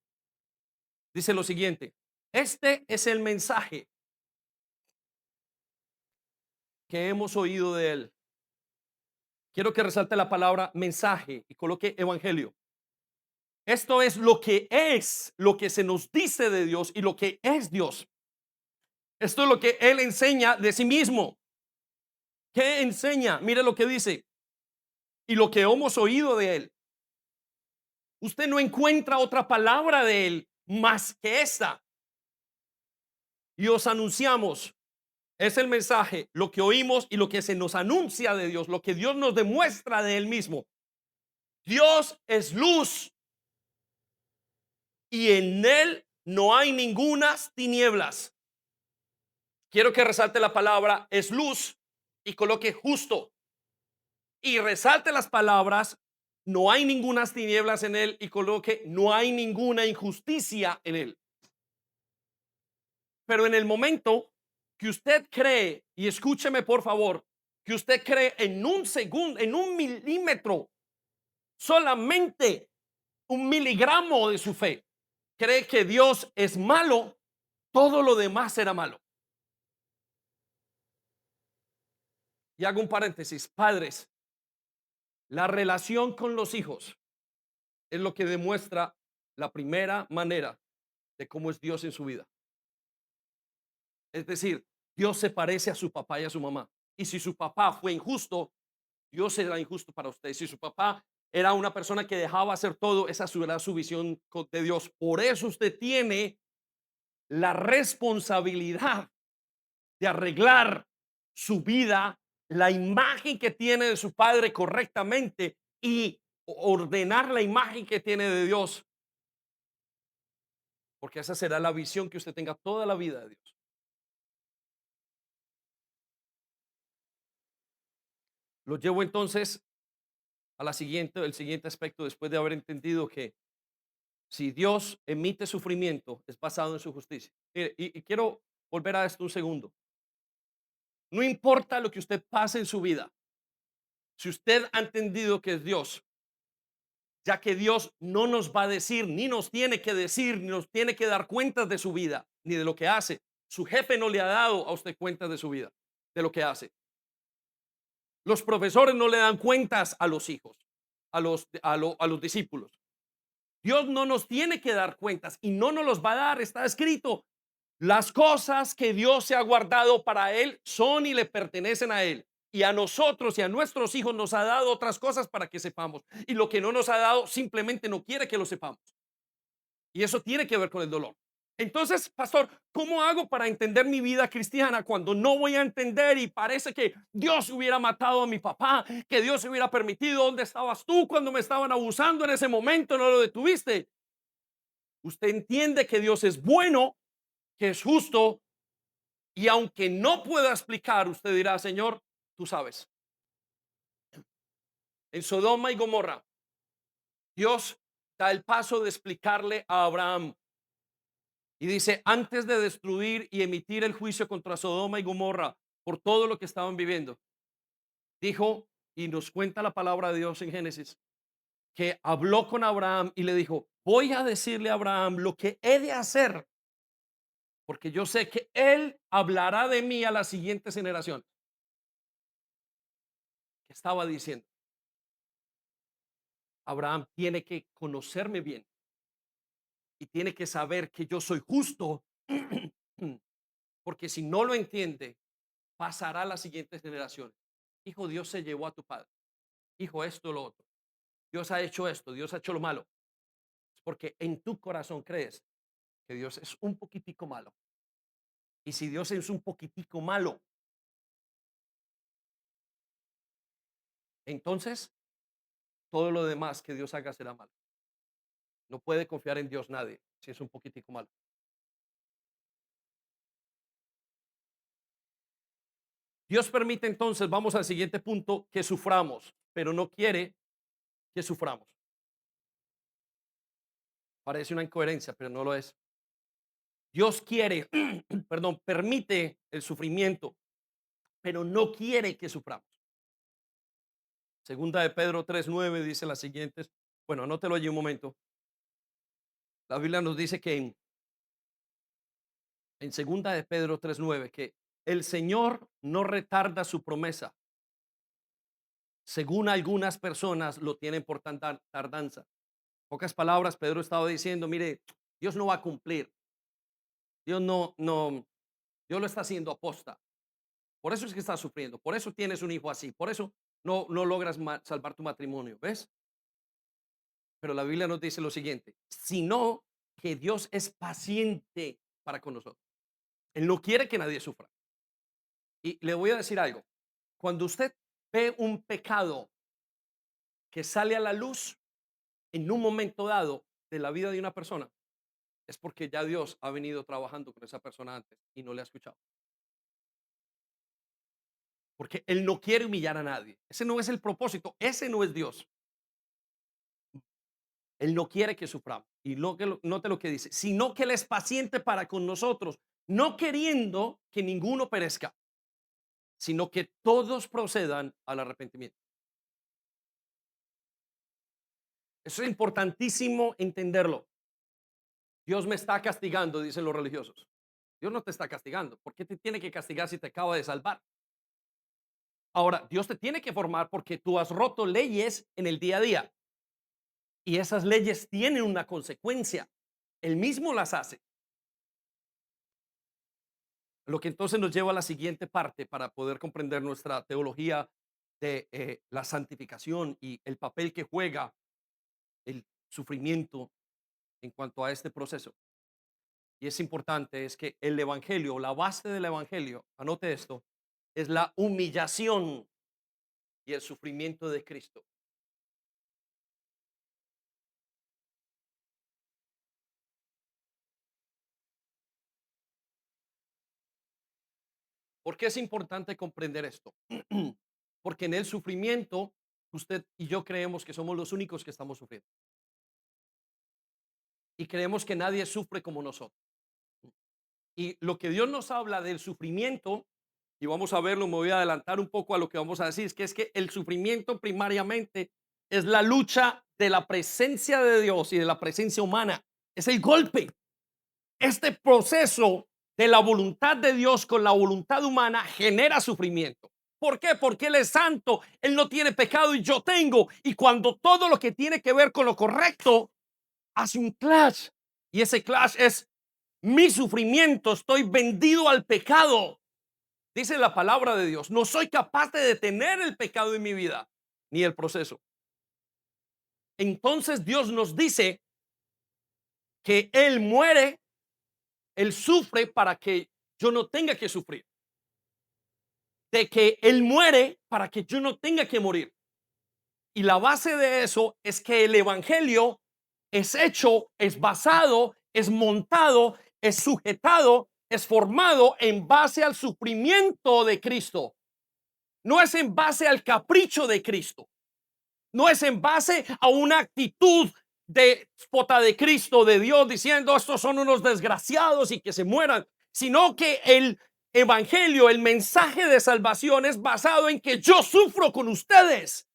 dice lo siguiente: este es el mensaje que hemos oído de él. Quiero que resalte la palabra mensaje y coloque evangelio. Esto es lo que se nos dice de Dios y lo que es Dios. Esto es lo que él enseña de sí mismo. ¿Qué enseña? Mire lo que dice. Y lo que hemos oído de él. Usted no encuentra otra palabra de él más que esta. Y os anunciamos. Es el mensaje, lo que oímos y lo que se nos anuncia de Dios, lo que Dios nos demuestra de él mismo. Dios es luz y en él no hay ningunas tinieblas. Quiero que resalte la palabra es luz y coloque justo. Y resalte las palabras no hay ningunas tinieblas en él y coloque no hay ninguna injusticia en él. Pero en el momento que usted cree, y escúcheme por favor, que usted cree en un segundo, en un milímetro, solamente un miligramo de su fe, cree que Dios es malo, todo lo demás será malo. Y hago un paréntesis, padres, la relación con los hijos es lo que demuestra la primera manera de cómo es Dios en su vida. Es decir, Dios se parece a su papá y a su mamá. Y si su papá fue injusto, Dios será injusto para usted. Si su papá era una persona que dejaba hacer todo, esa será su visión de Dios. Por eso usted tiene la responsabilidad de arreglar su vida, la imagen que tiene de su padre correctamente y ordenar la imagen que tiene de Dios. Porque esa será la visión que usted tenga toda la vida de Dios. Lo llevo entonces a el siguiente aspecto después de haber entendido que si Dios emite sufrimiento es basado en su justicia. Mire, y quiero volver a esto un segundo. No importa lo que usted pase en su vida, si usted ha entendido que es Dios, ya que Dios no nos va a decir, ni nos tiene que decir, ni nos tiene que dar cuentas de su vida, ni de lo que hace. Su jefe no le ha dado a usted cuentas de su vida, de lo que hace. Los profesores no le dan cuentas a los hijos, a los discípulos. Dios no nos tiene que dar cuentas y no nos los va a dar. Está escrito. Las cosas que Dios se ha guardado para él son y le pertenecen a él. Y a nosotros y a nuestros hijos nos ha dado otras cosas para que sepamos. Y lo que no nos ha dado simplemente no quiere que lo sepamos. Y eso tiene que ver con el dolor. Entonces, pastor, ¿cómo hago para entender mi vida cristiana cuando no voy a entender y parece que Dios hubiera matado a mi papá, que Dios hubiera permitido? ¿Dónde estabas tú cuando me estaban abusando en ese momento? No lo detuviste. Usted entiende que Dios es bueno, que es justo, y aunque no pueda explicar, usted dirá, Señor, tú sabes. En Sodoma y Gomorra, Dios da el paso de explicarle a Abraham y dice, antes de destruir y emitir el juicio contra Sodoma y Gomorra, por todo lo que estaban viviendo. Dijo, y nos cuenta la palabra de Dios en Génesis, que habló con Abraham y le dijo, voy a decirle a Abraham lo que he de hacer, porque yo sé que él hablará de mí a las siguientes generaciones. ¿Qué estaba diciendo? Abraham tiene que conocerme bien y tiene que saber que yo soy justo, porque si no lo entiende, pasará a las siguientes generaciones. Hijo, Dios se llevó a tu padre. Hijo, esto, lo otro. Dios ha hecho esto, Dios ha hecho lo malo. Es porque en tu corazón crees que Dios es un poquitico malo. Y si Dios es un poquitico malo, entonces todo lo demás que Dios haga será malo. No puede confiar en Dios nadie si es un poquitico malo. Dios permite entonces, vamos al siguiente punto, que suframos, pero no quiere que suframos. Parece una incoherencia, pero no lo es. Dios quiere, perdón, permite el sufrimiento, pero no quiere que suframos. Segunda de Pedro 3:9 dice las siguientes. Bueno, anótelo allí un momento. La Biblia nos dice que en segunda de Pedro 3:9 que el Señor no retarda su promesa, según algunas personas lo tienen por tanta tardanza. Pocas palabras, Pedro estaba diciendo, mire, Dios no va a cumplir. Dios no, Dios lo está haciendo aposta. Por eso es que estás sufriendo. Por eso tienes un hijo así. Por eso no logras salvar tu matrimonio. ¿Ves? Pero la Biblia nos dice lo siguiente, sino que Dios es paciente para con nosotros. Él no quiere que nadie sufra. Y le voy a decir algo. Cuando usted ve un pecado que sale a la luz en un momento dado de la vida de una persona, es porque ya Dios ha venido trabajando con esa persona antes y no le ha escuchado. Porque Él no quiere humillar a nadie. Ese no es el propósito. Ese no es Dios. Él no quiere que suframos. Y note lo que dice, sino que Él es paciente para con nosotros, no queriendo que ninguno perezca, sino que todos procedan al arrepentimiento. Eso es importantísimo entenderlo. Dios me está castigando, dicen los religiosos. Dios no te está castigando. ¿Por qué te tiene que castigar si te acaba de salvar? Ahora, Dios te tiene que formar porque tú has roto leyes en el día a día y esas leyes tienen una consecuencia. Él mismo las hace. Lo que entonces nos lleva a la siguiente parte para poder comprender nuestra teología de la santificación y el papel que juega el sufrimiento en cuanto a este proceso. Y es importante, es que el evangelio, la base del evangelio, anote esto, es la humillación y el sufrimiento de Cristo. ¿Por qué es importante comprender esto? Porque en el sufrimiento, usted y yo creemos que somos los únicos que estamos sufriendo. Y creemos que nadie sufre como nosotros. Y lo que Dios nos habla del sufrimiento, y vamos a verlo, me voy a adelantar un poco a lo que vamos a decir, es que el sufrimiento primariamente es la lucha de la presencia de Dios y de la presencia humana. Es el golpe. Este proceso de la voluntad de Dios con la voluntad humana genera sufrimiento. ¿Por qué? Porque Él es santo, Él no tiene pecado y yo tengo. Y cuando todo lo que tiene que ver con lo correcto hace un clash, y ese clash es mi sufrimiento, estoy vendido al pecado. Dice la palabra de Dios, no soy capaz de detener el pecado en mi vida, ni el proceso. Entonces Dios nos dice que Él muere, Él sufre para que yo no tenga que sufrir. De que Él muere para que yo no tenga que morir. Y la base de eso es que el evangelio es hecho, es basado, es montado, es sujetado, es formado en base al sufrimiento de Cristo. No es en base al capricho de Cristo. No es en base a una actitud déspota de Cristo, de Dios, diciendo estos son unos desgraciados y que se mueran, sino que evangelio, el mensaje de salvación es basado en que yo sufro con ustedes.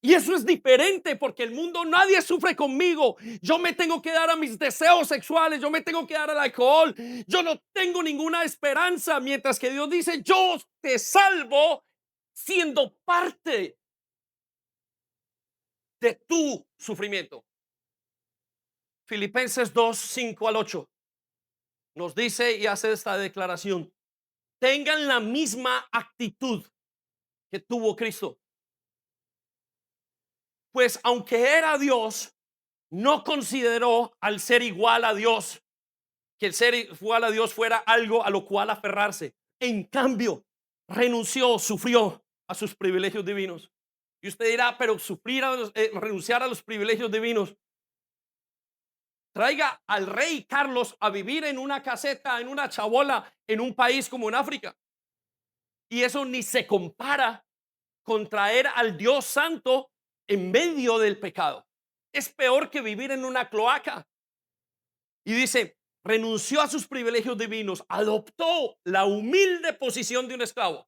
Y eso es diferente porque el mundo nadie sufre conmigo. Yo me tengo que dar a mis deseos sexuales, yo me tengo que dar al alcohol. Yo no tengo ninguna esperanza, mientras que Dios dice, yo te salvo siendo parte de tu sufrimiento. Filipenses 2:5 al 8 nos dice y hace esta declaración: tengan la misma actitud que tuvo Cristo, pues aunque era Dios, no consideró al ser igual a Dios, que el ser igual a Dios fuera algo a lo cual aferrarse. En cambio, renunció, sufrió a sus privilegios divinos. Y usted dirá, pero renunciar a los privilegios divinos. Traiga al rey Carlos a vivir en una caseta, en una chabola, en un país como en África. Y eso ni se compara con traer al Dios Santo en medio del pecado. Es peor que vivir en una cloaca. Y dice, renunció a sus privilegios divinos, adoptó la humilde posición de un esclavo.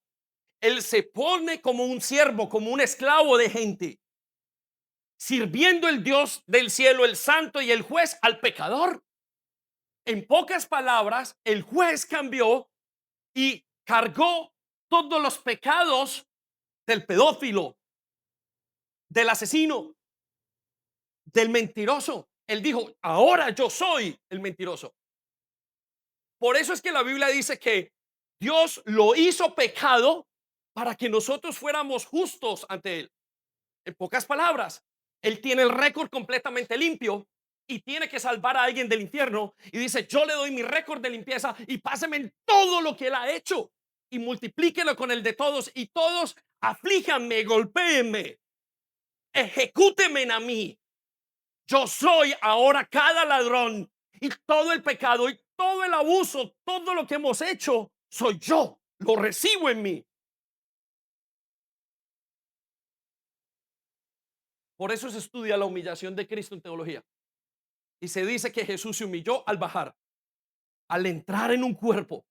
Él se pone como un siervo, como un esclavo de gente, sirviendo el Dios del cielo, el santo y el juez al pecador. En pocas palabras, el juez cambió y cargó todos los pecados del pedófilo, del asesino, del mentiroso. Él dijo, ahora yo soy el mentiroso. Por eso es que la Biblia dice que Dios lo hizo pecado para que nosotros fuéramos justos ante Él. En pocas palabras, Él tiene el récord completamente limpio y tiene que salvar a alguien del infierno. Y dice, yo le doy mi récord de limpieza y páseme en todo lo que Él ha hecho y multiplíquelo con el de todos, y todos aflíjanme, golpéenme, ejecútenme a mí. Yo soy ahora cada ladrón, y todo el pecado y todo el abuso, todo lo que hemos hecho, soy yo. Lo recibo en mí. Por eso se estudia la humillación de Cristo en teología. Y se dice que Jesús se humilló al bajar, al entrar en un cuerpo.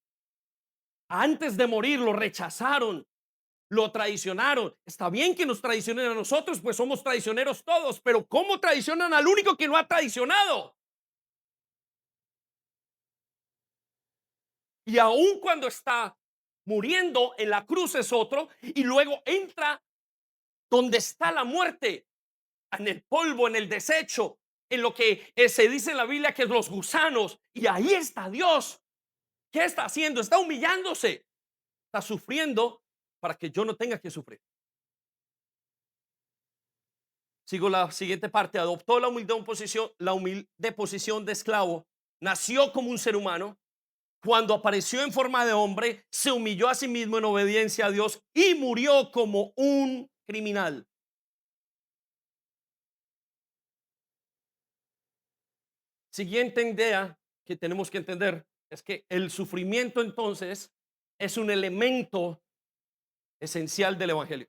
Antes de morir lo rechazaron, lo traicionaron. Está bien que nos traicionen a nosotros, pues somos traicioneros todos, pero ¿cómo traicionan al único que no ha traicionado? Y aun cuando está muriendo en la cruz es otro, y luego entra donde está la muerte, en el polvo, en el desecho, en lo que se dice en la Biblia que es los gusanos, y ahí está Dios. ¿Qué está haciendo? Está humillándose, está sufriendo para que yo no tenga que sufrir. Sigo la siguiente parte. Adoptó la humilde posición de esclavo, nació como un ser humano. Cuando apareció en forma de hombre, se humilló a sí mismo en obediencia a Dios y murió como un criminal. Siguiente idea que tenemos que entender es que el sufrimiento entonces es un elemento esencial del evangelio.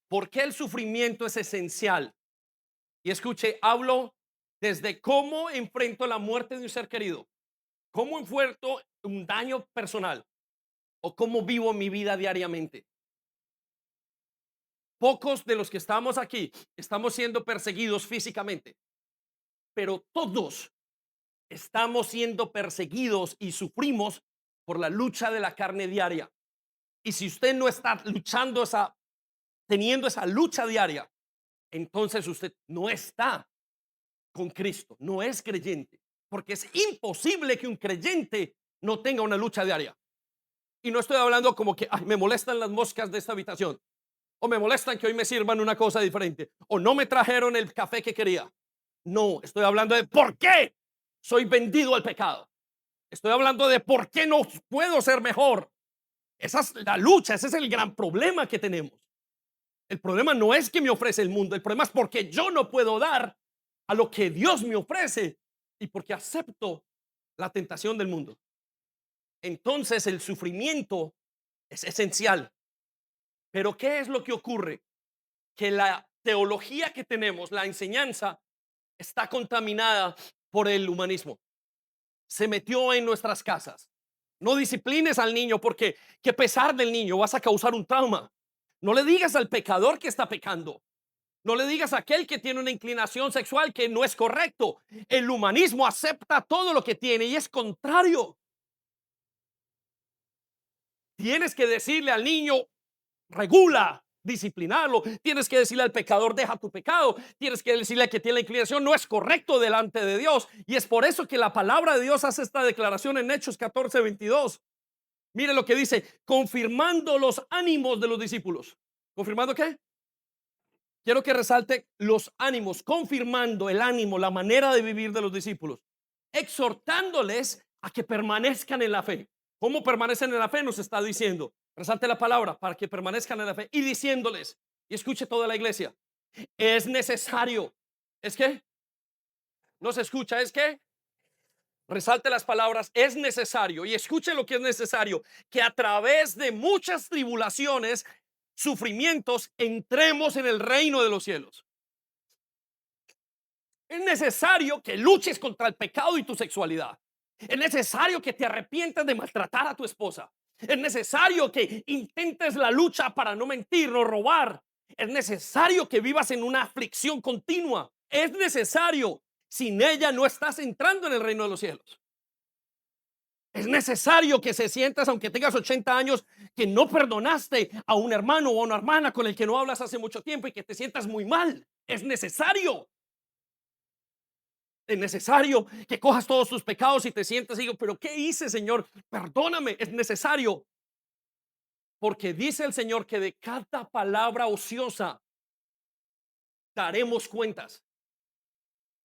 ¿Por qué el sufrimiento es esencial? Y escuche, hablo desde cómo enfrento la muerte de un ser querido, cómo enfrento un daño personal o cómo vivo mi vida diariamente. Pocos de los que estamos aquí estamos siendo perseguidos físicamente, pero todos estamos siendo perseguidos y sufrimos por la lucha de la carne diaria. Y si usted no está teniendo esa lucha diaria, entonces usted no está con Cristo, no es creyente, porque es imposible que un creyente no tenga una lucha diaria. Y no estoy hablando como que ay, me molestan las moscas de esta habitación, o me molestan que hoy me sirvan una cosa diferente, o no me trajeron el café que quería. No, estoy hablando de por qué soy vendido al pecado. Estoy hablando de por qué no puedo ser mejor. Esa es la lucha, ese es el gran problema que tenemos. El problema no es que me ofrece el mundo, el problema es porque yo no puedo dar a lo que Dios me ofrece y porque acepto la tentación del mundo. Entonces el sufrimiento es esencial. Pero ¿qué es lo que ocurre? Que la teología que tenemos, la enseñanza, está contaminada por el humanismo. Se metió en nuestras casas. No disciplines al niño porque que pesar del niño vas a causar un trauma. No le digas al pecador que está pecando. No le digas a aquel que tiene una inclinación sexual que no es correcto. El humanismo acepta todo lo que tiene y es contrario. Tienes que decirle al niño, regula, disciplinarlo. Tienes que decirle al pecador, deja tu pecado. Tienes que decirle al que tiene la inclinación, no es correcto delante de Dios. Y es por eso que la palabra de Dios hace esta declaración en Hechos 14:22. Mire lo que dice, confirmando los ánimos de los discípulos. ¿Confirmando qué? Quiero que resalte los ánimos, confirmando el ánimo, la manera de vivir de los discípulos, exhortándoles a que permanezcan en la fe. ¿Cómo permanecen en la fe? Nos está diciendo. Resalte la palabra para que permanezcan en la fe y diciéndoles, y escuche toda la iglesia, es necesario. ¿Es que? No se escucha, es que resalte las palabras, es necesario, y escuche lo que es necesario, que a través de muchas tribulaciones, sufrimientos, entremos en el reino de los cielos. Es necesario que luches contra el pecado y tu sexualidad. Es necesario que te arrepientas de maltratar a tu esposa. Es necesario que intentes la lucha para no mentir, no robar. Es necesario que vivas en una aflicción continua. Es necesario. Sin ella no estás entrando en el reino de los cielos. Es necesario que se sientas, aunque tengas 80 años, que no perdonaste a un hermano o a una hermana con el que no hablas hace mucho tiempo y que te sientas muy mal. Es necesario. Es necesario que cojas todos tus pecados y te sientas y digo, pero ¿qué hice, Señor? Perdóname. Es necesario porque dice el Señor que de cada palabra ociosa daremos cuentas.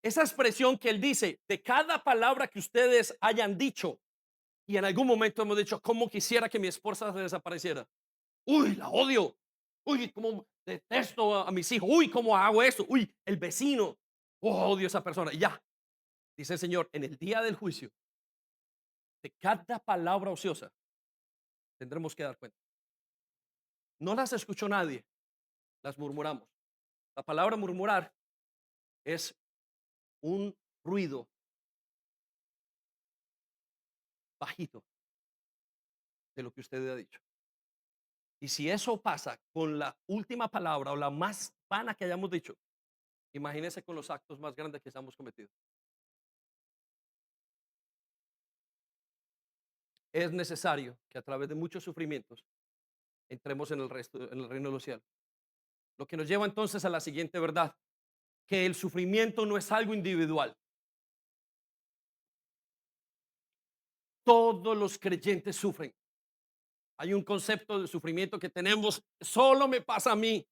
Esa expresión que él dice, de cada palabra que ustedes hayan dicho, y en algún momento hemos dicho, ¿cómo quisiera que mi esposa se desapareciera? Uy, la odio. Uy, cómo detesto a mis hijos. Uy, cómo hago esto. Uy, el vecino. Oh, odio a esa persona. Y ya, dice el Señor, en el día del juicio, de cada palabra ociosa tendremos que dar cuenta. No las escuchó nadie, las murmuramos. La palabra murmurar es un ruido bajito de lo que usted ha dicho. Y si eso pasa con la última palabra o la más vana que hayamos dicho, imagínese con los actos más grandes que hayamos cometido. Es necesario que a través de muchos sufrimientos entremos en el resto, en el reino de los cielos. Lo que nos lleva entonces a la siguiente verdad, que el sufrimiento no es algo individual. Todos los creyentes sufren. Hay un concepto de sufrimiento que tenemos, solo me pasa a mí.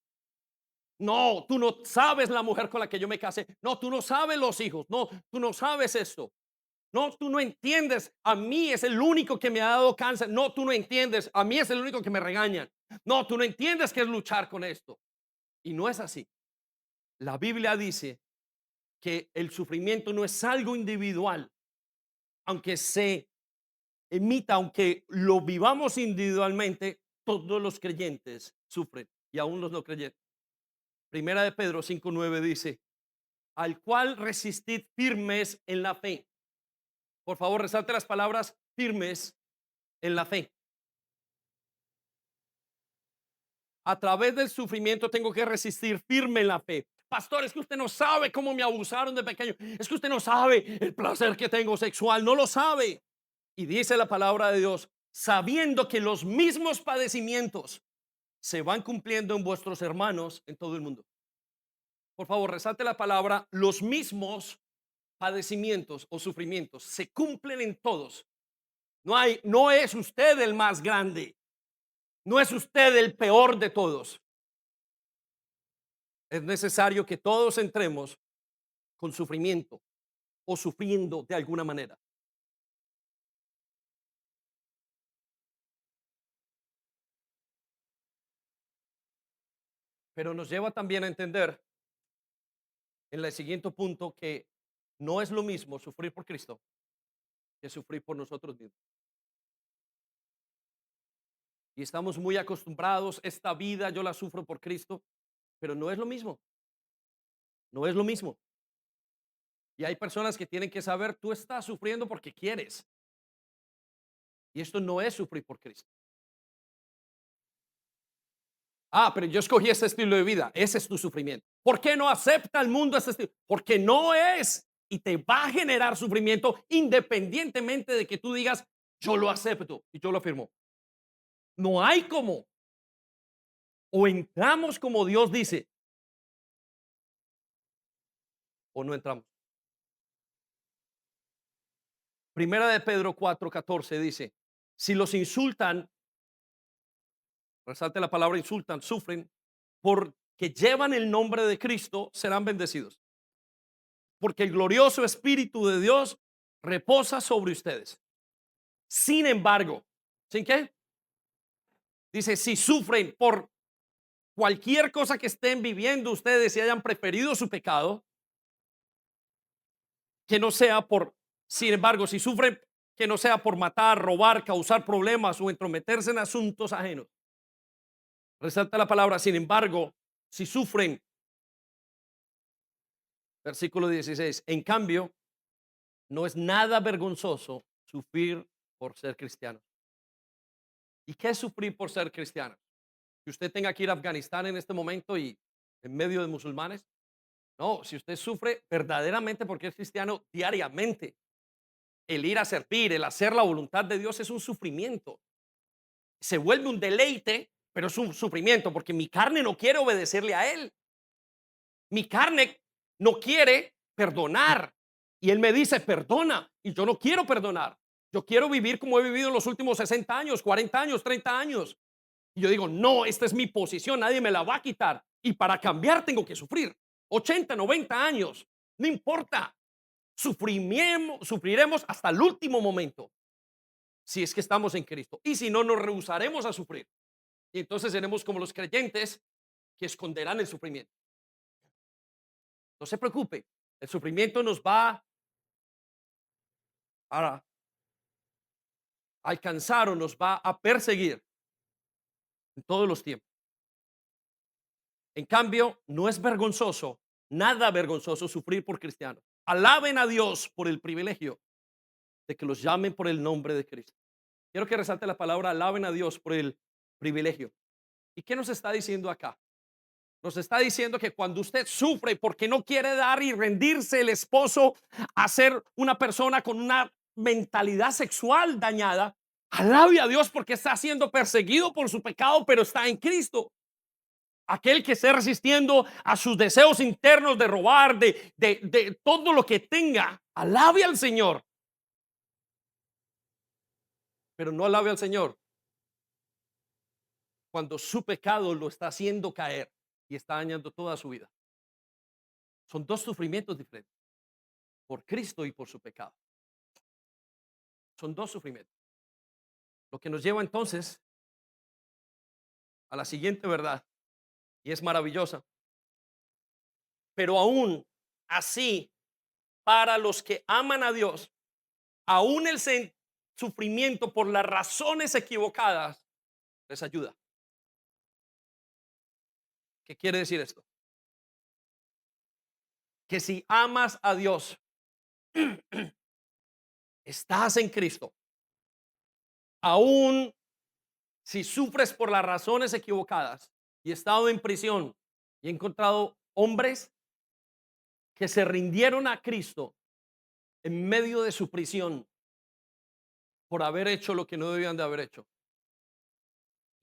No, tú no sabes la mujer con la que yo me casé. No, tú no sabes los hijos. No, tú no sabes esto. No, tú no entiendes. A mí es el único que me ha dado cáncer. No, tú no entiendes. A mí es el único que me regañan. No, tú no entiendes qué es luchar con esto. Y no es así. La Biblia dice que el sufrimiento no es algo individual, aunque se emita, aunque lo vivamos individualmente, todos los creyentes sufren y aún los no creyentes. Primera de Pedro 5:9 dice, al cual resistid firmes en la fe. Por favor, resalte las palabras firmes en la fe. A través del sufrimiento tengo que resistir firme en la fe. Pastor, es que usted no sabe cómo me abusaron de pequeño. Es que usted no sabe el placer que tengo sexual. No lo sabe. Y dice la palabra de Dios, sabiendo que los mismos padecimientos se van cumpliendo en vuestros hermanos en todo el mundo. Por favor, resalte la palabra, los mismos padecimientos o sufrimientos se cumplen en todos. No es usted el más grande, no es usted el peor de todos. Es necesario que todos entremos con sufrimiento o sufriendo de alguna manera. Pero nos lleva también a entender en el siguiente punto que no es lo mismo sufrir por Cristo que sufrir por nosotros mismos. Y estamos muy acostumbrados, esta vida yo la sufro por Cristo, pero no es lo mismo, no es lo mismo. Y hay personas que tienen que saber, tú estás sufriendo porque quieres. Y esto no es sufrir por Cristo. Ah, pero yo escogí este estilo de vida. Ese es tu sufrimiento. ¿Por qué no acepta el mundo ese estilo? Porque no es y te va a generar sufrimiento independientemente de que tú digas, yo lo acepto y yo lo afirmo. No hay como. O entramos como Dios dice o no entramos. Primera de Pedro 4:14 dice, si los insultan, resalte la palabra insultan, sufren, porque llevan el nombre de Cristo, serán bendecidos. Porque el glorioso Espíritu de Dios reposa sobre ustedes. Sin embargo, ¿sin qué? Dice, si sufren por cualquier cosa que estén viviendo ustedes y hayan preferido su pecado, que no sea por, sin embargo, si sufren, que no sea por matar, robar, causar problemas o entrometerse en asuntos ajenos. Resalta la palabra, sin embargo, si sufren, versículo 16, en cambio, no es nada vergonzoso sufrir por ser cristiano. ¿Y qué es sufrir por ser cristiano? Que usted tenga que ir a Afganistán en este momento y en medio de musulmanes. No, si usted sufre verdaderamente porque es cristiano diariamente, el ir a servir, el hacer la voluntad de Dios es un sufrimiento. Se vuelve un deleite, pero es un sufrimiento porque mi carne no quiere obedecerle a Él. Mi carne no quiere perdonar. Y Él me dice, perdona. Y yo no quiero perdonar. Yo quiero vivir como he vivido en los últimos 60 años, 40 años, 30 años. Y yo digo, no, esta es mi posición, nadie me la va a quitar. Y para cambiar tengo que sufrir. 80, 90 años, no importa. Sufriremos hasta el último momento si es que estamos en Cristo. Y si no, nos rehusaremos a sufrir. Y entonces seremos como los creyentes que esconderán el sufrimiento. No se preocupe, el sufrimiento nos va a alcanzar o nos va a perseguir en todos los tiempos. En cambio, no es vergonzoso, nada vergonzoso sufrir por cristianos. Alaben a Dios por el privilegio de que los llamen por el nombre de Cristo. Quiero que resalte la palabra, alaben a Dios por el privilegio. ¿Y qué nos está diciendo acá? Nos está diciendo que cuando usted sufre porque no quiere dar y rendirse el esposo a ser una persona con una mentalidad sexual dañada, alabe a Dios porque está siendo perseguido por su pecado, pero está en Cristo. Aquel que esté resistiendo a sus deseos internos de robar, de todo lo que tenga, alabe al Señor, pero no alabe al Señor cuando su pecado lo está haciendo caer y está dañando toda su vida. Son dos sufrimientos diferentes, por Cristo y por su pecado. Son dos sufrimientos. Lo que nos lleva entonces a la siguiente verdad, y es maravillosa. Pero aún así, para los que aman a Dios, aún el sufrimiento por las razones equivocadas les ayuda. ¿Qué quiere decir esto? Que si amas a Dios, estás en Cristo, aún si sufres por las razones equivocadas y he estado en prisión y he encontrado hombres que se rindieron a Cristo en medio de su prisión por haber hecho lo que no debían de haber hecho.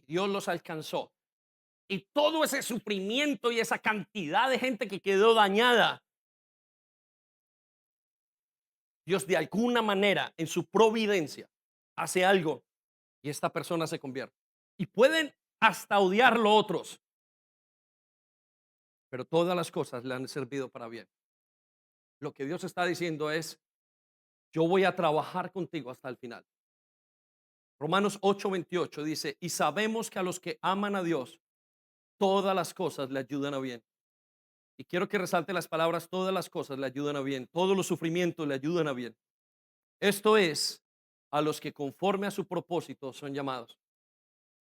Dios los alcanzó. Y todo ese sufrimiento y esa cantidad de gente que quedó dañada, Dios de alguna manera en su providencia hace algo y esta persona se convierte. Y pueden hasta odiarlo otros, pero todas las cosas le han servido para bien. Lo que Dios está diciendo es, yo voy a trabajar contigo hasta el final. Romanos 8:28 dice, y sabemos que a los que aman a Dios, todas las cosas le ayudan a bien. Y quiero que resalte las palabras, todas las cosas le ayudan a bien, todos los sufrimientos le ayudan a bien. Esto es, a los que conforme a su propósito son llamados.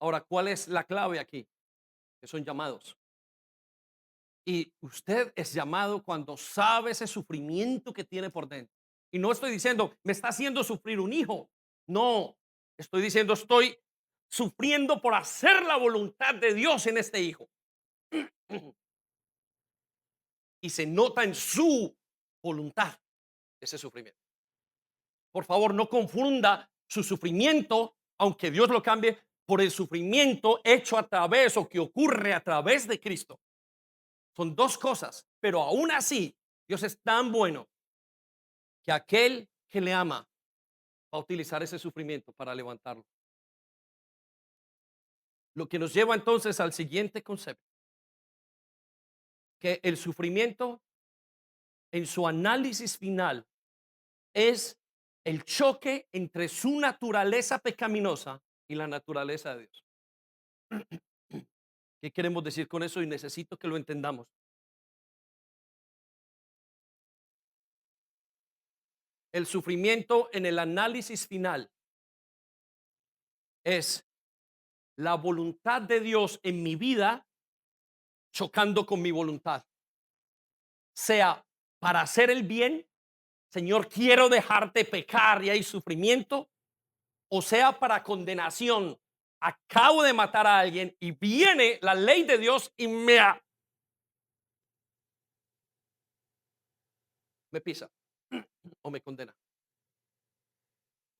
Ahora, ¿cuál es la clave aquí? Que son llamados. Y usted es llamado cuando sabe ese sufrimiento que tiene por dentro. Y no estoy diciendo, me está haciendo sufrir un hijo. No, estoy diciendo, estoy sufriendo por hacer la voluntad de Dios en este hijo. Y se nota en su voluntad ese sufrimiento. Por favor, no confunda su sufrimiento, aunque Dios lo cambie, por el sufrimiento hecho a través o que ocurre a través de Cristo. Son dos cosas, pero aún así, Dios es tan bueno que aquel que le ama va a utilizar ese sufrimiento para levantarlo. Lo que nos lleva entonces al siguiente concepto, que el sufrimiento en su análisis final es el choque entre su naturaleza pecaminosa y la naturaleza de Dios. ¿Qué queremos decir con eso? Y necesito que lo entendamos. El sufrimiento en el análisis final es la voluntad de Dios en mi vida chocando con mi voluntad, sea para hacer el bien, Señor, quiero dejarte pecar y hay sufrimiento, o sea para condenación, acabo de matar a alguien y viene la ley de Dios y me pisa o me condena.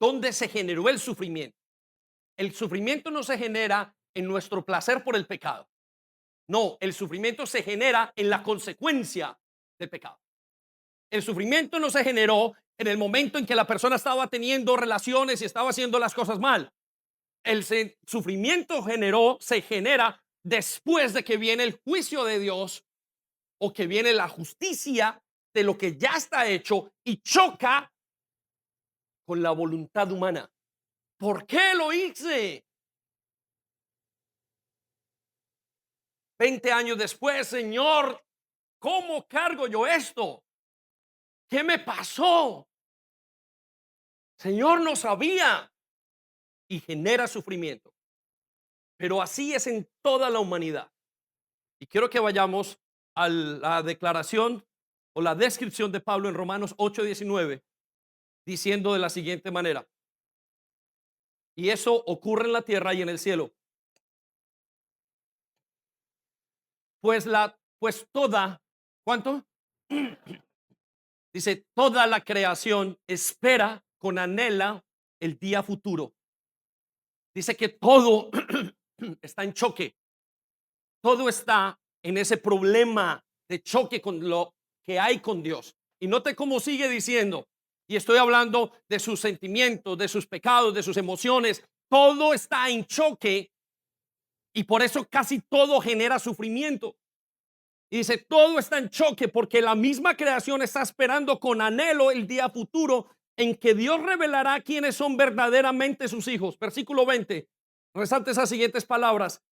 ¿Dónde se generó el sufrimiento? El sufrimiento no se genera en nuestro placer por el pecado. No, el sufrimiento se genera en la consecuencia del pecado. El sufrimiento no se generó en el momento en que la persona estaba teniendo relaciones y estaba haciendo las cosas mal. Sufrimiento se genera después de que viene el juicio de Dios o que viene la justicia de lo que ya está hecho y choca con la voluntad humana. ¿Por qué lo hice? 20 años después, Señor, ¿cómo cargo yo esto? ¿Qué me pasó? Señor, no sabía. Y genera sufrimiento. Pero así es en toda la humanidad. Y quiero que vayamos a la declaración o la descripción de Pablo en Romanos 8:19, diciendo de la siguiente manera: y eso ocurre en la tierra y en el cielo. Pues toda, ¿cuánto? Dice, toda la creación espera con anhela el día futuro. Dice que todo está en choque. Todo está en ese problema de choque con lo que hay con Dios. Y note cómo sigue diciendo, y estoy hablando de sus sentimientos, de sus pecados, de sus emociones. Todo está en choque y por eso casi todo genera sufrimiento. Y dice, todo está en choque porque la misma creación está esperando con anhelo el día futuro en que Dios revelará quiénes son verdaderamente sus hijos. Versículo 20. Resalte esas siguientes palabras.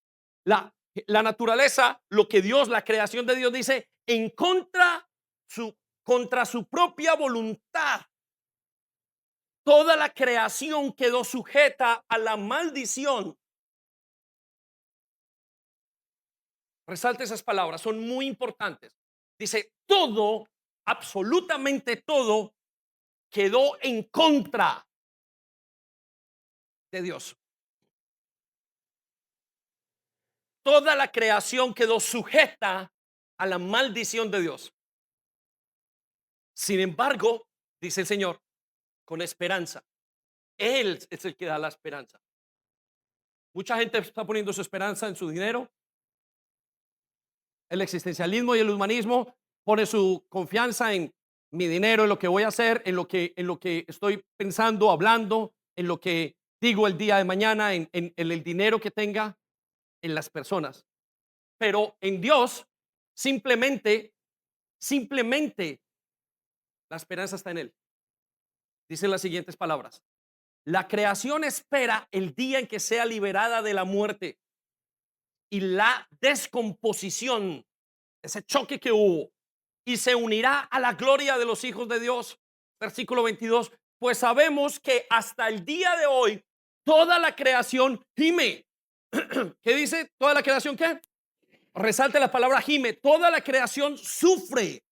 La naturaleza, lo que Dios, la creación de Dios dice, contra su propia voluntad. Toda la creación quedó sujeta a la maldición. Resalte esas palabras, son muy importantes. Dice, todo, absolutamente todo, quedó en contra de Dios. Toda la creación quedó sujeta a la maldición de Dios. Sin embargo, dice el Señor, con esperanza. Él es el que da la esperanza. Mucha gente está poniendo su esperanza en su dinero. El existencialismo y el humanismo pone su confianza en mi dinero, en lo que voy a hacer, en lo que estoy pensando, hablando, en lo que digo el día de mañana, en el dinero que tenga, en las personas. Pero en Dios, simplemente la esperanza está en Él. Dicen las siguientes palabras: la creación espera el día en que sea liberada de la muerte y la descomposición, ese choque que hubo, y se unirá a la gloria de los hijos de Dios. Versículo 22. Pues sabemos que hasta el día de hoy toda la creación gime. ¿Qué dice? ¿Toda la creación qué? Resalte la palabra gime. Toda la creación sufre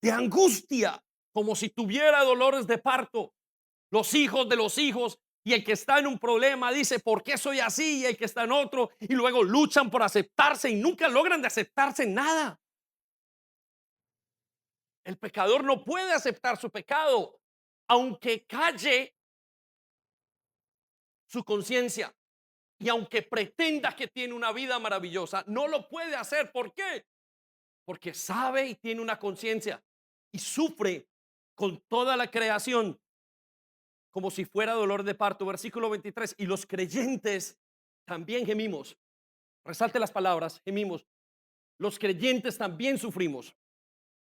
de angustia, como si tuviera dolores de parto. Los hijos de los hijos, y el que está en un problema dice, ¿por qué soy así? Y el que está en otro, y luego luchan por aceptarse y nunca logran de aceptarse en nada. El pecador no puede aceptar su pecado, aunque calle su conciencia y aunque pretenda que tiene una vida maravillosa, no lo puede hacer. ¿Por qué? Porque sabe y tiene una conciencia y sufre con toda la creación como si fuera dolor de parto. Versículo 23. Y los creyentes también gemimos. Resalte las palabras, gemimos. Los creyentes también sufrimos.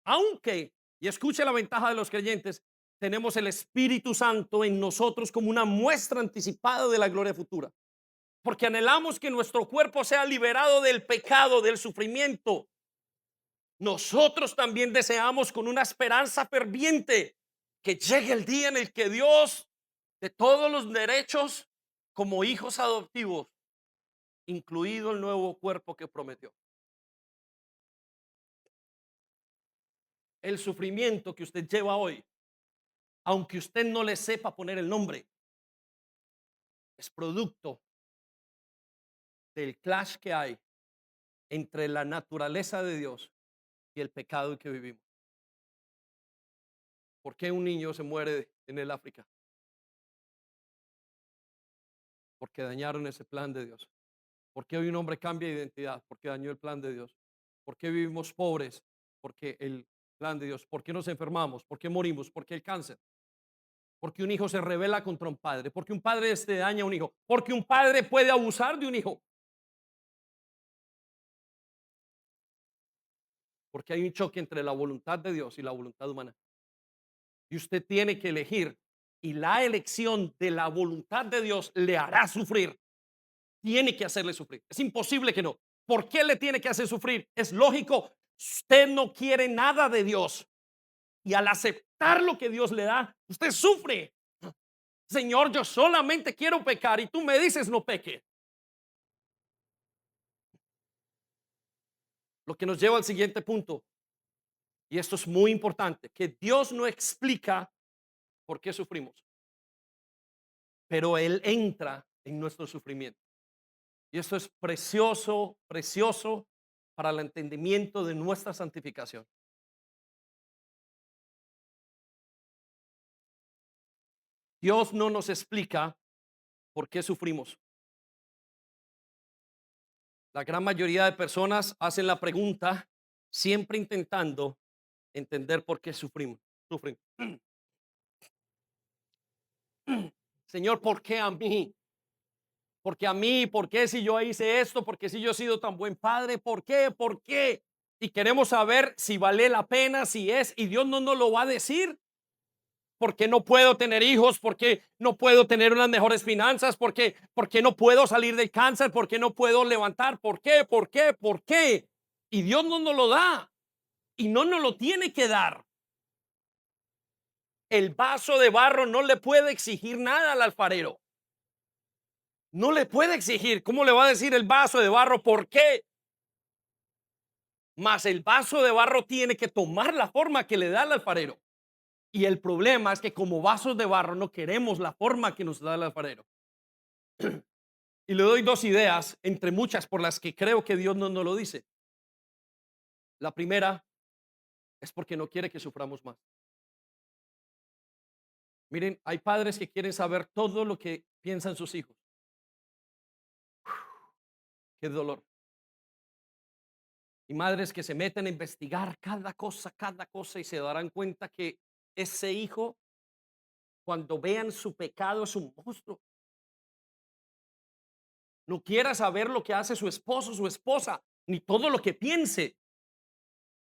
Aunque, y escuche la ventaja de los creyentes, tenemos el Espíritu Santo en nosotros como una muestra anticipada de la gloria futura. Porque anhelamos que nuestro cuerpo sea liberado del pecado, del sufrimiento. Nosotros también deseamos con una esperanza ferviente que llegue el día en el que Dios, de todos los derechos, como hijos adoptivos, incluido el nuevo cuerpo que prometió. El sufrimiento que usted lleva hoy, aunque usted no le sepa poner el nombre, es producto del clash que hay entre la naturaleza de Dios y el pecado en que vivimos. ¿Por qué un niño se muere en el África? Porque dañaron ese plan de Dios. ¿Por qué hoy un hombre cambia de identidad? Porque dañó el plan de Dios. ¿Por qué vivimos pobres? Porque el plan de Dios. ¿Por qué nos enfermamos? ¿Por qué morimos? ¿Por qué el cáncer? Porque un hijo se rebela contra un padre. Porque un padre daña a un hijo. Porque un padre puede abusar de un hijo. Porque hay un choque entre la voluntad de Dios y la voluntad humana. Y usted tiene que elegir. Y la elección de la voluntad de Dios le hará sufrir. Tiene que hacerle sufrir. Es imposible que no. ¿Por qué le tiene que hacer sufrir? Es lógico. Usted no quiere nada de Dios. Y al aceptar lo que Dios le da, usted sufre. Señor, yo solamente quiero pecar y tú me dices no peque. Lo que nos lleva al siguiente punto. Y esto es muy importante, que Dios no explica por qué sufrimos, pero Él entra en nuestro sufrimiento. Y esto es precioso, precioso para el entendimiento de nuestra santificación. Dios no nos explica por qué sufrimos. La gran mayoría de personas hacen la pregunta siempre intentando entender por qué sufrimos. Sufren. Señor, ¿por qué a mí? ¿Por qué a mí? ¿Por qué si yo hice esto? ¿Por qué si yo he sido tan buen padre? ¿Por qué? ¿Por qué? Y queremos saber si vale la pena, si es, y Dios no nos lo va a decir. ¿Por qué no puedo tener hijos? ¿Por qué no puedo tener unas mejores finanzas? ¿Por qué no puedo salir del cáncer? ¿Por qué no puedo levantar? ¿Por qué? ¿Por qué? ¿Por qué? Y Dios no nos lo da y no nos lo tiene que dar. El vaso de barro no le puede exigir nada al alfarero. No le puede exigir. ¿Cómo le va a decir el vaso de barro? ¿Por qué? Mas el vaso de barro tiene que tomar la forma que le da el alfarero. Y el problema es que como vasos de barro no queremos la forma que nos da el alfarero. Y le doy dos ideas entre muchas por las que creo que Dios no nos lo dice. La primera es porque no quiere que suframos más. Miren, hay padres que quieren saber todo lo que piensan sus hijos. Qué dolor. Y madres que se meten a investigar cada cosa y se darán cuenta que ese hijo, cuando vean su pecado, es un monstruo. No quiera saber lo que hace su esposo, su esposa, ni todo lo que piense.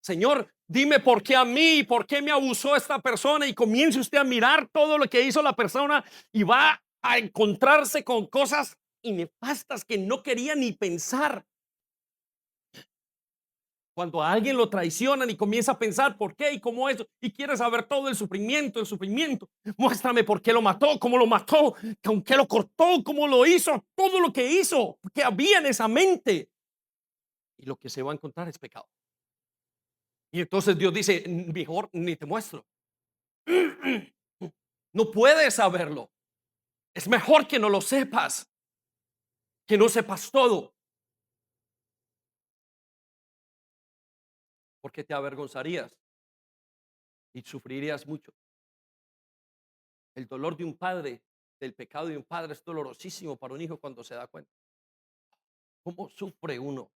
Señor, dime por qué a mí, por qué me abusó esta persona, y comience usted a mirar todo lo que hizo la persona y va a encontrarse con cosas nefastas que no quería ni pensar. Cuando a alguien lo traicionan y comienza a pensar por qué y cómo eso, y quiere saber todo el sufrimiento, muéstrame por qué lo mató, cómo lo mató, con qué lo cortó, cómo lo hizo, todo lo que hizo, que había en esa mente. y lo que se va a encontrar es pecado. Y entonces Dios dice, mejor ni te muestro. No puedes saberlo. Es mejor que no lo sepas, que no sepas todo, porque te avergonzarías y sufrirías mucho. El dolor de un padre, del pecado de un padre, es dolorosísimo para un hijo cuando se da cuenta. ¿Cómo sufre uno?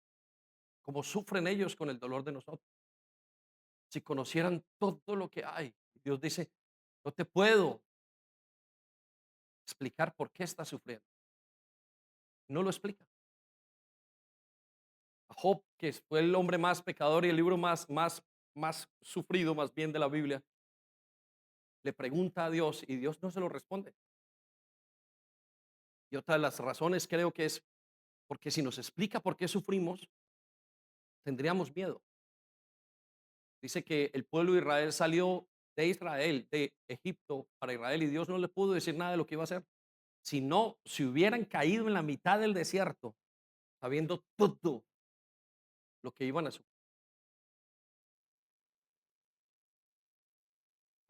¿Cómo sufren ellos con el dolor de nosotros? Si conocieran todo lo que hay. Dios dice, no te puedo explicar por qué estás sufriendo. No lo explica. A Job, que fue el hombre más pecador y el libro más sufrido más bien de la Biblia, le pregunta a Dios y Dios no se lo responde. Y otra de las razones creo que es porque si nos explica por qué sufrimos, tendríamos miedo. Dice que el pueblo de Israel salió de Israel, de Egipto para Israel, y Dios no le pudo decir nada de lo que iba a hacer. Si no, si hubieran caído en la mitad del desierto, sabiendo todo lo que iban a sufrir.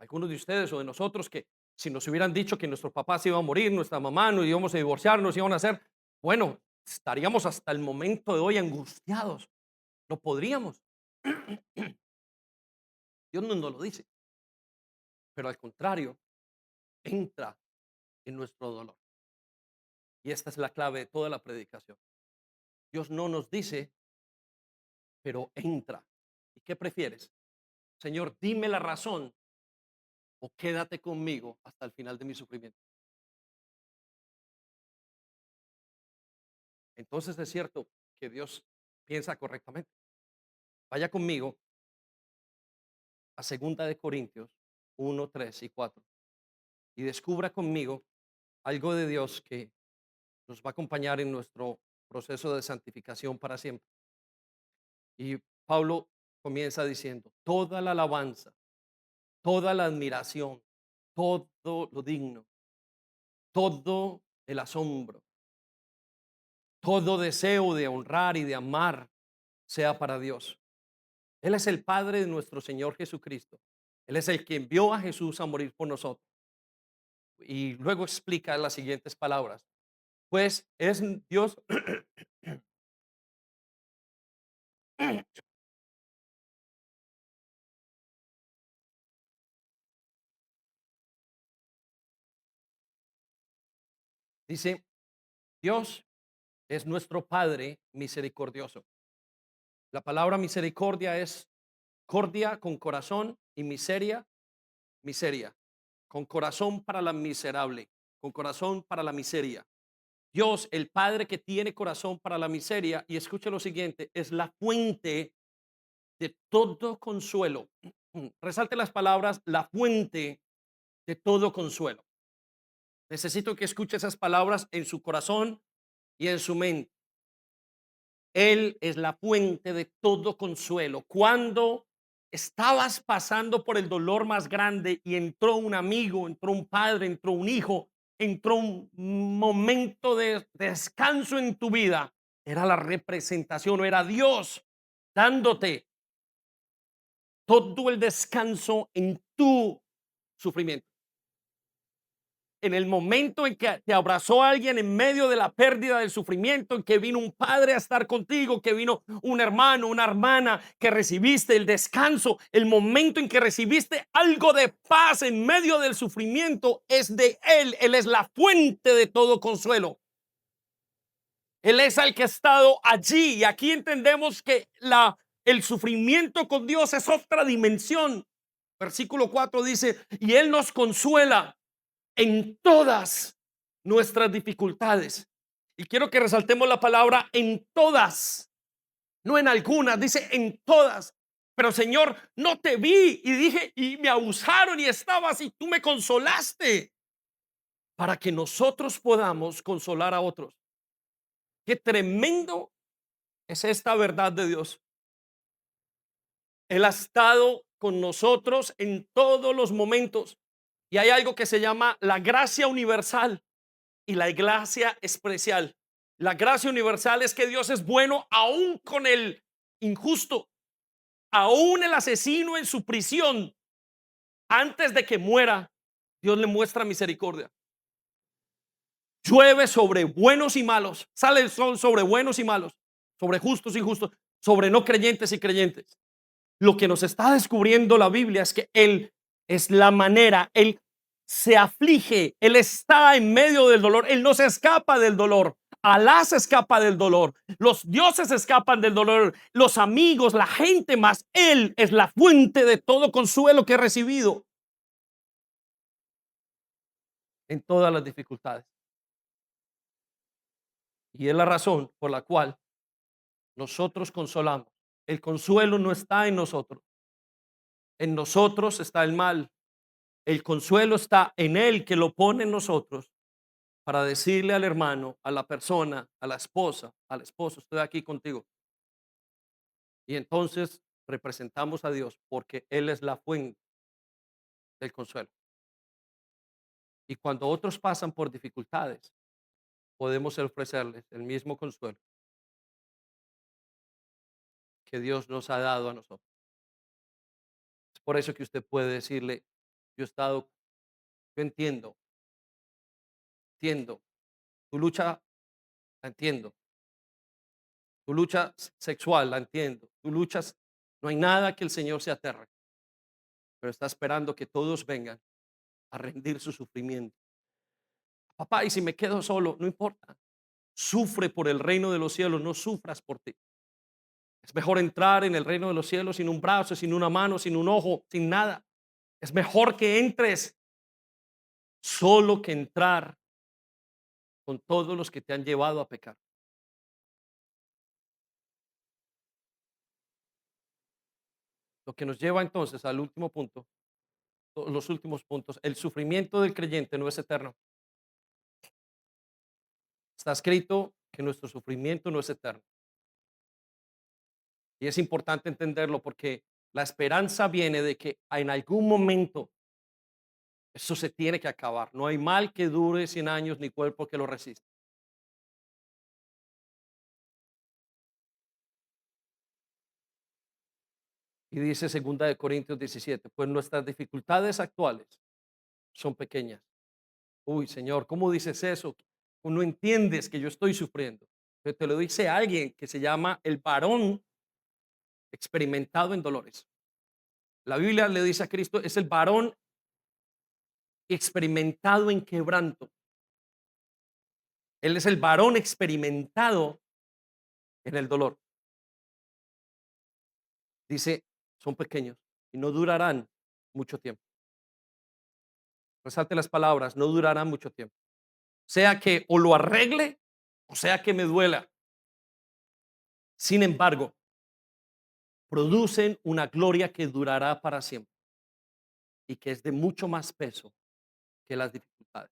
Algunos de ustedes o de nosotros que si nos hubieran dicho que nuestro papá se iba a morir, nuestra mamá, nos íbamos a divorciar, nos iban a hacer, bueno, estaríamos hasta el momento de hoy angustiados. No podríamos. Dios no nos lo dice, pero al contrario, entra en nuestro dolor. Y esta es la clave de toda la predicación. Dios no nos dice, pero entra. ¿Y qué prefieres? Señor, dime la razón o quédate conmigo hasta el final de mi sufrimiento. Entonces es cierto que Dios piensa correctamente. Vaya conmigo a Segunda de Corintios 1, 3 y 4 y descubra conmigo algo de Dios que nos va a acompañar en nuestro proceso de santificación para siempre. Y Pablo comienza diciendo, toda la alabanza, toda la admiración, todo lo digno, todo el asombro, todo deseo de honrar y de amar sea para Dios. Él es el Padre de nuestro Señor Jesucristo. Él es el que envió a Jesús a morir por nosotros. Y luego explica las siguientes palabras. Pues es Dios, dice, Dios es nuestro Padre misericordioso. La palabra misericordia es cordia con corazón y miseria, miseria. Con corazón para la miserable, con corazón para la miseria. Dios, el Padre que tiene corazón para la miseria, y escuche lo siguiente, es la fuente de todo consuelo. Resalte las palabras, la fuente de todo consuelo. Necesito que escuche esas palabras en su corazón y en su mente. Él es la fuente de todo consuelo. Cuando estabas pasando por el dolor más grande y entró un amigo, entró un padre, entró un hijo, entró un momento de descanso en tu vida, era la representación, o era Dios dándote todo el descanso en tu sufrimiento. En el momento en que te abrazó alguien en medio de la pérdida del sufrimiento, en que vino un padre a estar contigo, que vino un hermano, una hermana, que recibiste el descanso, el momento en que recibiste algo de paz en medio del sufrimiento, es de Él. Él es la fuente de todo consuelo. Él es el que ha estado allí. Y aquí entendemos que el sufrimiento con Dios es otra dimensión. Versículo 4 dice, y Él nos consuela en todas nuestras dificultades. Y quiero que resaltemos la palabra en todas, no en algunas, dice en todas. Pero Señor, no te vi y dije, y me abusaron y estabas y tú me consolaste para que nosotros podamos consolar a otros. Qué tremendo es esta verdad de Dios. Él ha estado con nosotros en todos los momentos. Y hay algo que se llama la gracia universal y la gracia especial. La gracia universal es que Dios es bueno aún con el injusto, aún el asesino en su prisión. Antes de que muera, Dios le muestra misericordia. Llueve sobre buenos y malos, sale el sol sobre buenos y malos, sobre justos y injustos, sobre no creyentes y creyentes. Lo que nos está descubriendo la Biblia es que Él es la manera, Él se aflige, Él está en medio del dolor, Él no se escapa del dolor. Alá se escapa del dolor, los dioses escapan del dolor, los amigos, la gente más. Él es la fuente de todo consuelo que he recibido en todas las dificultades. Y es la razón por la cual nosotros consolamos. El consuelo no está en nosotros está el mal. El consuelo está en Él que lo pone en nosotros para decirle al hermano, a la persona, a la esposa, al esposo, estoy aquí contigo. Y entonces representamos a Dios porque Él es la fuente del consuelo. Y cuando otros pasan por dificultades, podemos ofrecerles el mismo consuelo que Dios nos ha dado a nosotros. Es por eso que usted puede decirle, yo he estado, yo entiendo, tu lucha la entiendo, tu lucha sexual la entiendo, tu lucha, no hay nada que el Señor se aterre, pero está esperando que todos vengan a rendir su sufrimiento. Papá, y si me quedo solo, no importa. Sufre por el reino de los cielos, no sufras por ti. Es mejor entrar en el reino de los cielos sin un brazo, sin una mano, sin un ojo, sin nada. Es mejor que entres solo que entrar con todos los que te han llevado a pecar. Lo que nos lleva entonces al último punto, los últimos puntos. El sufrimiento del creyente no es eterno. Está escrito que nuestro sufrimiento no es eterno. Y es importante entenderlo porque la esperanza viene de que en algún momento eso se tiene que acabar. No hay mal que dure 100 años ni cuerpo que lo resista. Y dice segunda de Corintios 17, pues nuestras dificultades actuales son pequeñas. Uy, Señor, ¿cómo dices eso? No entiendes que yo estoy sufriendo. Pero te lo dice alguien que se llama el varón experimentado en dolores. La Biblia le dice a Cristo, es el varón experimentado en quebranto. Él es el varón experimentado en el dolor. Dice, son pequeños y no durarán mucho tiempo. Resalte las palabras, no durarán mucho tiempo. Sea que o lo arregle o sea que me duela. Sin embargo, producen una gloria que durará para siempre y que es de mucho más peso que las dificultades.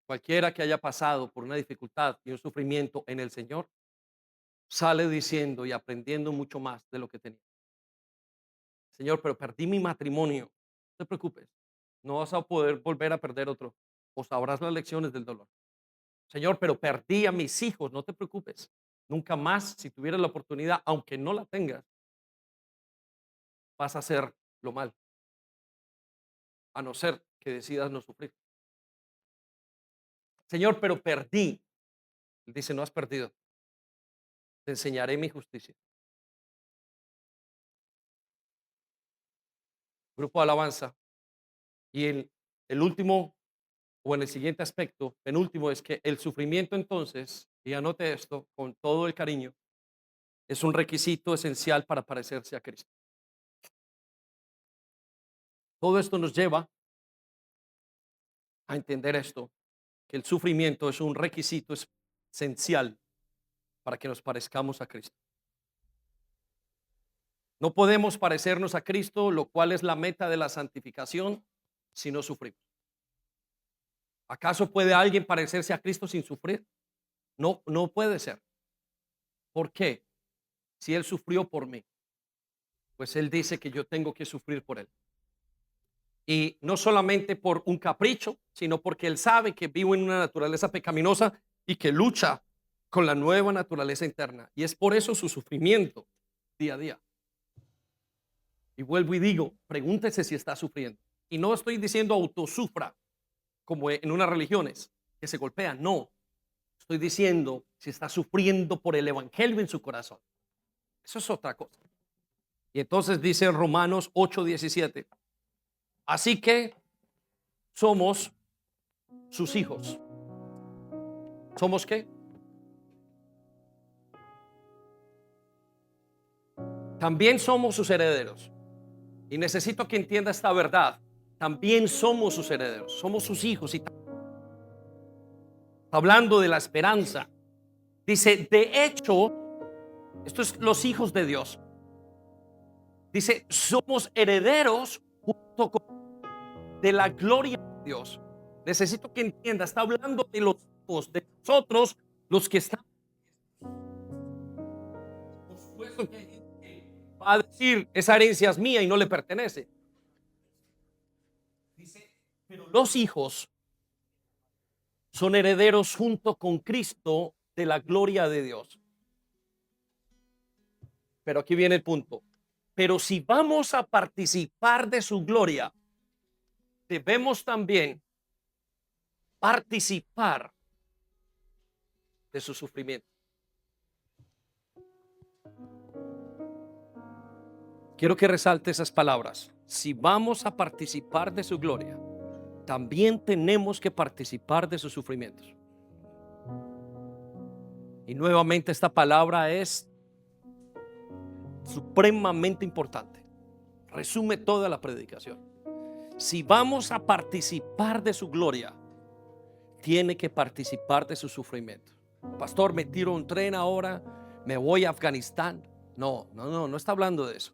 Cualquiera que haya pasado por una dificultad y un sufrimiento en el Señor sale diciendo y aprendiendo mucho más de lo que tenía. Señor, pero perdí mi matrimonio. No te preocupes, no vas a poder volver a perder otro. O sabrás las lecciones del dolor. Señor, pero perdí a mis hijos. No te preocupes. Nunca más, si tuvieras la oportunidad, aunque no la tengas, vas a hacer lo mal. A no ser que decidas no sufrir. Señor, pero perdí. Él dice, no has perdido. Te enseñaré mi justicia. Grupo de alabanza. Y el último, o en el siguiente aspecto, penúltimo, es que el sufrimiento entonces, y anote esto con todo el cariño, es un requisito esencial para parecerse a Cristo. Todo esto nos lleva a entender esto, que el sufrimiento es un requisito esencial para que nos parezcamos a Cristo. No podemos parecernos a Cristo, lo cual es la meta de la santificación, si no sufrimos. ¿Acaso puede alguien parecerse a Cristo sin sufrir? No, no puede ser. ¿Por qué? Si Él sufrió por mí, pues Él dice que yo tengo que sufrir por Él. Y no solamente por un capricho, sino porque Él sabe que vivo en una naturaleza pecaminosa y que lucha con la nueva naturaleza interna. Y es por eso su sufrimiento día a día. Y vuelvo y digo, pregúntese si está sufriendo. Y no estoy diciendo autosufra, como en unas religiones que se golpean. No, estoy diciendo si está sufriendo por el evangelio en su corazón. Eso es otra cosa. Y entonces dice en Romanos 8:17, así que somos sus hijos. ¿Somos qué? También somos sus herederos. Y necesito que entienda esta verdad. También somos sus herederos, somos sus hijos. Y hablando de la esperanza, dice, de hecho, esto es los hijos de Dios. Dice, somos herederos junto con de la gloria de Dios. Necesito que entienda, está hablando de los hijos de nosotros, los que están. Por supuesto que hay gente que va a decir, esa herencia es mía y no le pertenece. Dice, pero los hijos son herederos junto con Cristo de la gloria de Dios. Pero aquí viene el punto. Pero si vamos a participar de su gloria, debemos también participar de su sufrimiento. Quiero que resalte esas palabras. Si vamos a participar de su gloria, también tenemos que participar de sus sufrimientos. Y nuevamente esta palabra es supremamente importante. Resume toda la predicación. Si vamos a participar de su gloria, tiene que participar de su sufrimiento. Pastor, me tiro un tren ahora, me voy a Afganistán. No está hablando de eso.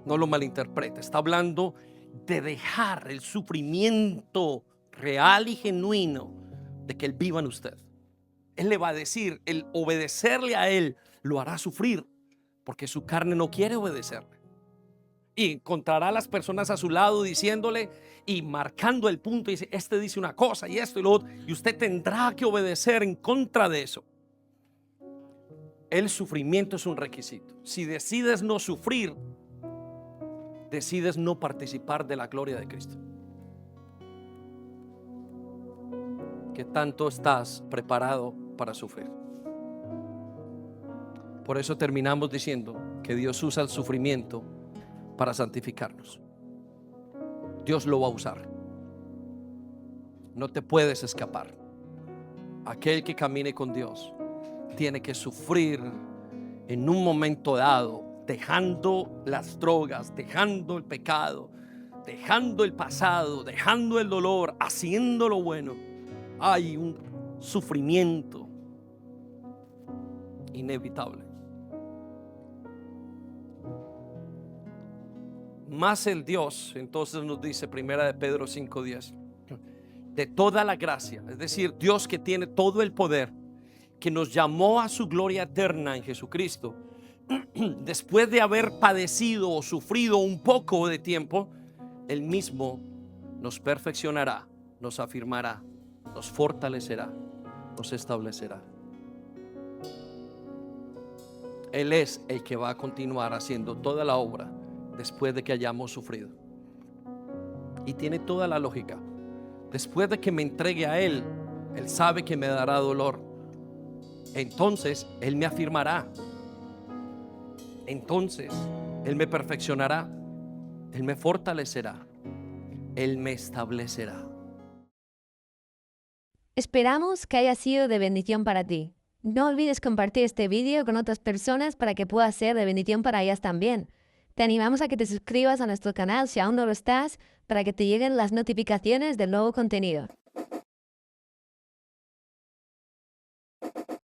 No lo malinterprete. Está hablando de dejar el sufrimiento real y genuino de que Él viva en usted. Él le va a decir, el obedecerle a Él lo hará sufrir, porque su carne no quiere obedecerle. Y encontrará a las personas a su lado diciéndole y marcando el punto, y dice, este dice una cosa y esto y lo otro, y usted tendrá que obedecer en contra de eso. El sufrimiento es un requisito. Si decides no sufrir, decides no participar de la gloria de Cristo. ¿Qué tanto estás preparado para sufrir? Por eso terminamos diciendo que Dios usa el sufrimiento para santificarnos. Dios lo va a usar. No te puedes escapar. Aquel que camine con Dios tiene que sufrir en un momento dado, dejando las drogas, dejando el pecado, dejando el pasado, dejando el dolor, haciendo lo bueno. Hay un sufrimiento inevitable. Más el Dios, entonces nos dice primera de Pedro 5:10, de toda la gracia, es decir, Dios que tiene todo el poder, que nos llamó a su gloria eterna en Jesucristo, después de haber padecido o sufrido un poco de tiempo, Él mismo nos perfeccionará, nos afirmará, nos fortalecerá, nos establecerá. Él es el que va a continuar haciendo toda la obra después de que hayamos sufrido. Y tiene toda la lógica. Después de que me entregue a Él, Él sabe que me dará dolor. Entonces Él me afirmará. Entonces Él me perfeccionará. Él me fortalecerá. Él me establecerá. Esperamos que haya sido de bendición para ti. No olvides compartir este vídeo con otras personas para que pueda ser de bendición para ellas también. Te animamos a que te suscribas a nuestro canal si aún no lo estás, para que te lleguen las notificaciones del nuevo contenido.